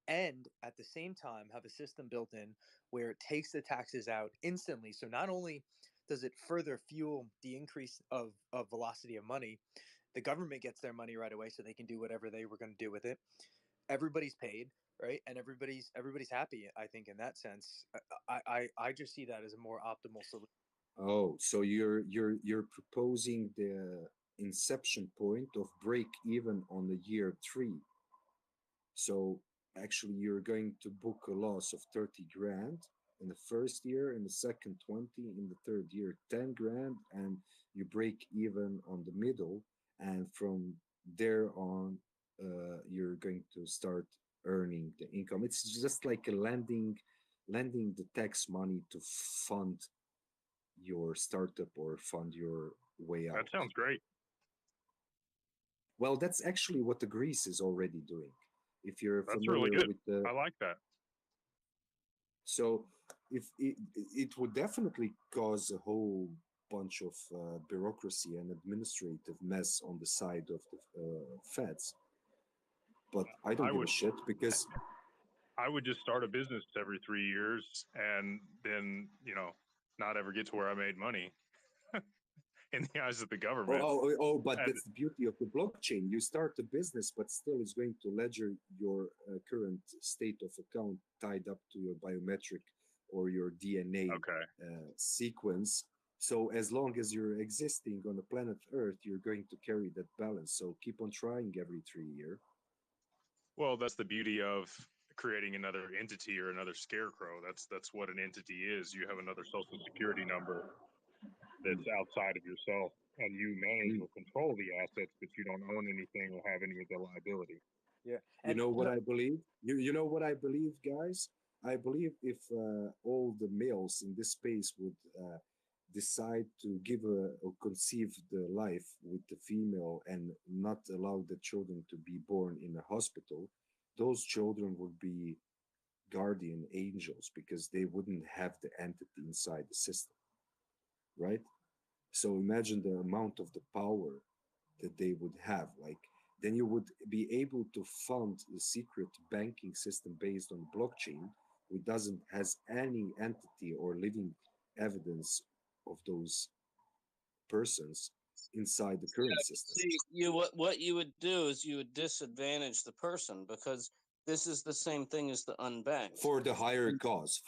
And at the same time have a system built in where it takes the taxes out instantly. So not only does it further fuel the increase of velocity of money, the government gets their money right away so they can do whatever they were going to do with it. Everybody's paid, right? And everybody's happy, I think, in that sense. I just see that as a more optimal solution. Oh, so you're proposing the inception point of break even on the year 3. So actually you're going to book a loss of 30 grand in the first year, in the second 20, in the third year 10 grand, and you break even on the middle, and from there on you're going to start earning the income. It's just like a lending the tax money to fund your startup or fund your way out. That sounds great. Well, that's actually what the Greece is already doing. If you're That's familiar really good. with the, I like that. so if it would definitely cause a whole bunch of bureaucracy and administrative mess on the side of the feds. but I don't I give would a shit because I would just start a business every 3 years and then, not ever get to where I made money in the eyes of the government. but And that's the beauty of the blockchain. You start a business, but still it's going to ledger your current state of account tied up to your biometric or your DNA okay. sequence. So as long as you're existing on the planet Earth, you're going to carry that balance. So keep on trying every 3 year. Well, that's the beauty of creating another entity or another scarecrow. That's what an entity is. You have another social security number that's outside of yourself, and you manage or control the assets, but you don't own anything or have any of the liability. Yeah. You know what I believe? You know what I believe, guys? I believe if all the males in this space would decide to give or conceive the life with the female and not allow the children to be born in a hospital, those children would be guardian angels because they wouldn't have the entity inside the system, right? So imagine the amount of the power that they would have. Like, then you would be able to fund the secret banking system based on blockchain, which doesn't has any entity or living evidence of those persons inside the current system. See, what you would do is you would disadvantage the person because this is the same thing as the unbanked. For the higher cause,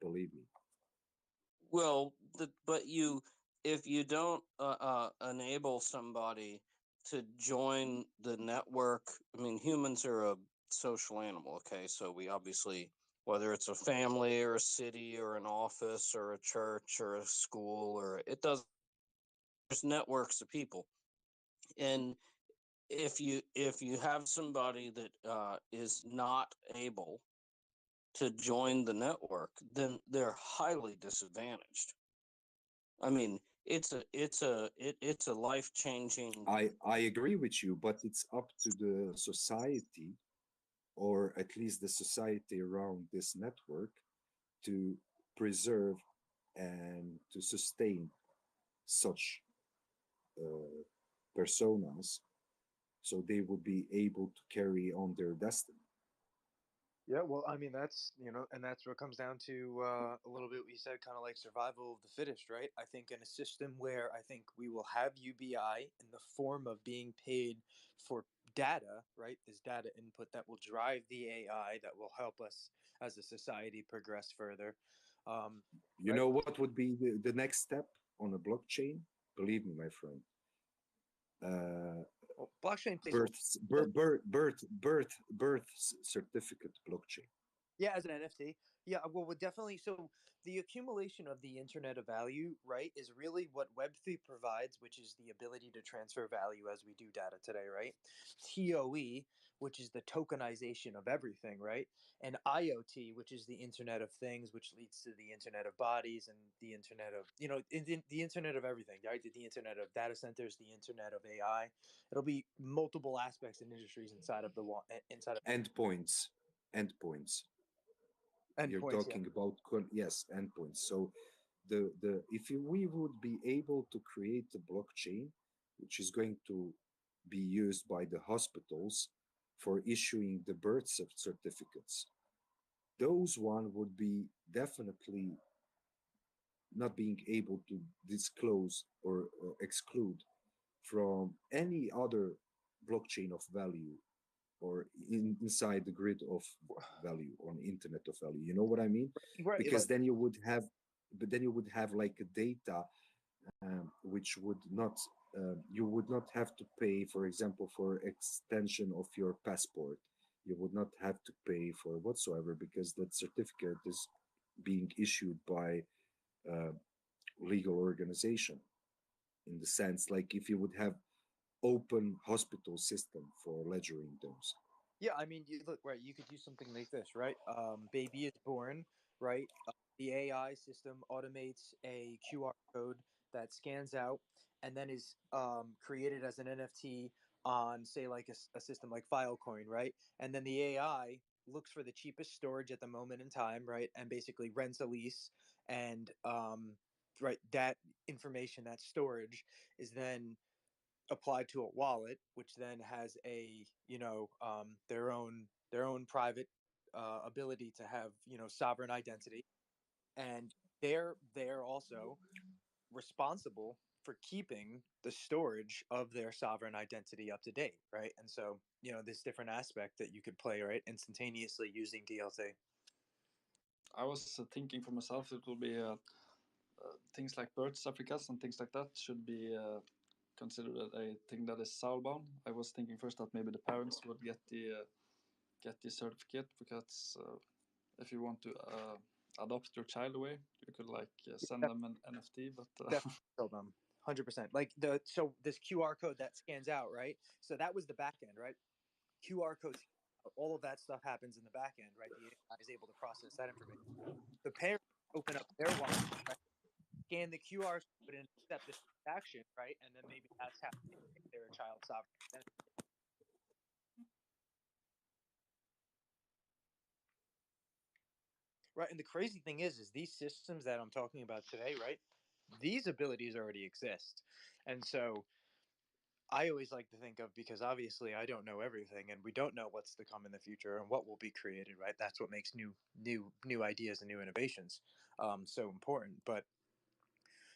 believe me. Well, if you don't enable somebody to join the network, I mean, humans are a social animal, okay? So we obviously, whether it's a family or a city or an office or a church or a school or it does, there's networks of people, and if you have somebody that is not able to join the network, then they're highly disadvantaged. I mean, it's a life changing. I agree with you, but it's up to the society, or at least the society around this network, to preserve and to sustain such uh, personas so they would be able to carry on their destiny. Yeah, well, I mean and that's what comes down to a little bit. We said kind of like survival of the fittest, right? I think in a system where I think we will have UBI in the form of being paid for data, right? This data input that will drive the AI that will help us as a society progress further. You Right? know what would be the next step on a blockchain? Believe me, my friend. Well, blockchain plays Birth certificate blockchain. Yeah, as an NFT. Yeah, well, definitely. So the accumulation of the Internet of Value, right, is really what Web3 provides, which is the ability to transfer value as we do data today, right? TOE, which is the tokenization of everything, right? And IoT, which is the Internet of Things, which leads to the Internet of Bodies and the Internet of, the Internet of everything, right? The Internet of data centers, the Internet of AI. It'll be multiple aspects and industries inside of the one, inside of Endpoints. Endpoints. You're endpoints. Yeah. talking about yes, endpoints. So the if we would be able to create a blockchain which is going to be used by the hospitals for issuing the birth certificates, those one would be definitely not being able to disclose or exclude from any other blockchain of value or inside the grid of value on internet of value. You know what I mean? Right. Because then you would have, but then you would have like a data which would not, you would not have to pay, for example, for extension of your passport. You would not have to pay for whatsoever because that certificate is being issued by a legal organization, in the sense like if you would have open hospital system for ledgering those. Yeah, I mean, you look right. You could use something like this, right? Baby is born, right? The AI system automates a QR code that scans out and then is created as an NFT on, say, like a system like Filecoin, right? And then the AI looks for the cheapest storage at the moment in time, right? And basically rents a lease, and right, that information, that storage, is then applied to a wallet, which then has a their own private ability to have sovereign identity, and they're also responsible for keeping the storage of their sovereign identity up to date, right? And so this different aspect that you could play, right, instantaneously using DLT. I was thinking for myself, it will be things like birth certificates and things like that should be considered a thing that is soulbound. I was thinking first that maybe the parents would get the certificate, because if you want to adopt your child away, you could send them an NFT, but Definitely sold them 100%. Like so this QR code that scans out, right? So that was the back end, right? QR codes, all of that stuff happens in the back end, right? The AI is able to process that information. The parents open up their wallet, right? Scan the QR code and accept the transaction, right? And then maybe that's how they pick their child sovereign identity. Right, and the crazy thing is these systems that I'm talking about today, right? These abilities already exist, and so I always like to think of, because obviously I don't know everything, and we don't know what's to come in the future and what will be created, right? That's what makes new ideas and new innovations so important. But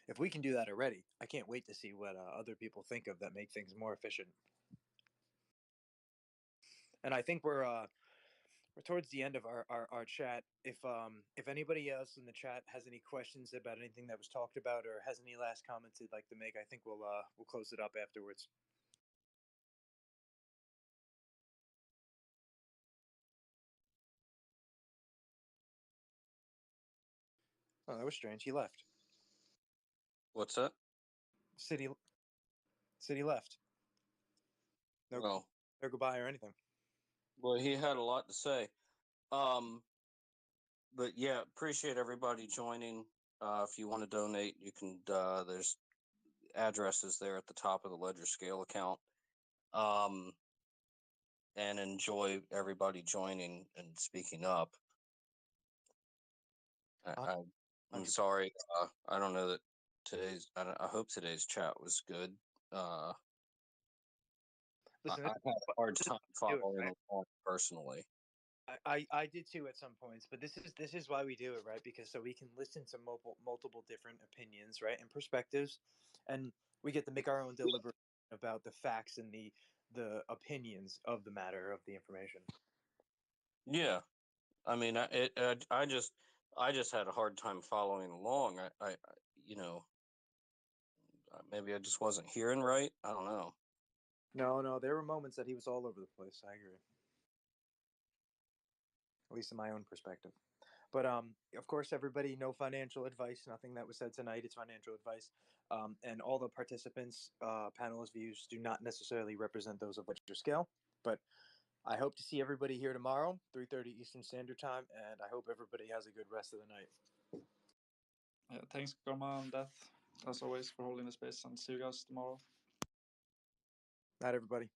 if we can do that already, I can't wait to see what other people think of that make things more efficient. And I think we're towards the end of our chat. If anybody else in the chat has any questions about anything that was talked about, or has any last comments they'd like to make, I think we'll close it up afterwards. Oh, that was strange. He left. What's that? City left. No goodbye or anything. Well, he had a lot to say. But yeah, appreciate everybody joining. If you want to donate, you can. There's addresses there at the top of the ledgerscale account. And enjoy everybody joining and speaking up. I'm sorry. I don't know that I hope today's chat was good. Listen, I had a hard time following along personally. I did too at some points, but this is why we do it, right? Because so we can listen to multiple different opinions, right, and perspectives, and we get to make our own deliberation about the facts and the opinions of the matter of the information. Yeah, I mean, I just had a hard time following along. I maybe I just wasn't hearing right. I don't know. No, there were moments that he was all over the place. I agree. At least in my own perspective. But of course, everybody, no financial advice. Nothing that was said tonight is financial advice. And all the participants, panelists' views do not necessarily represent those of ledgerscale. But I hope to see everybody here tomorrow, 3:30 Eastern Standard Time, and I hope everybody has a good rest of the night. Yeah, thanks, Karma and Death, as always, for holding the space, and see you guys tomorrow. Night, everybody.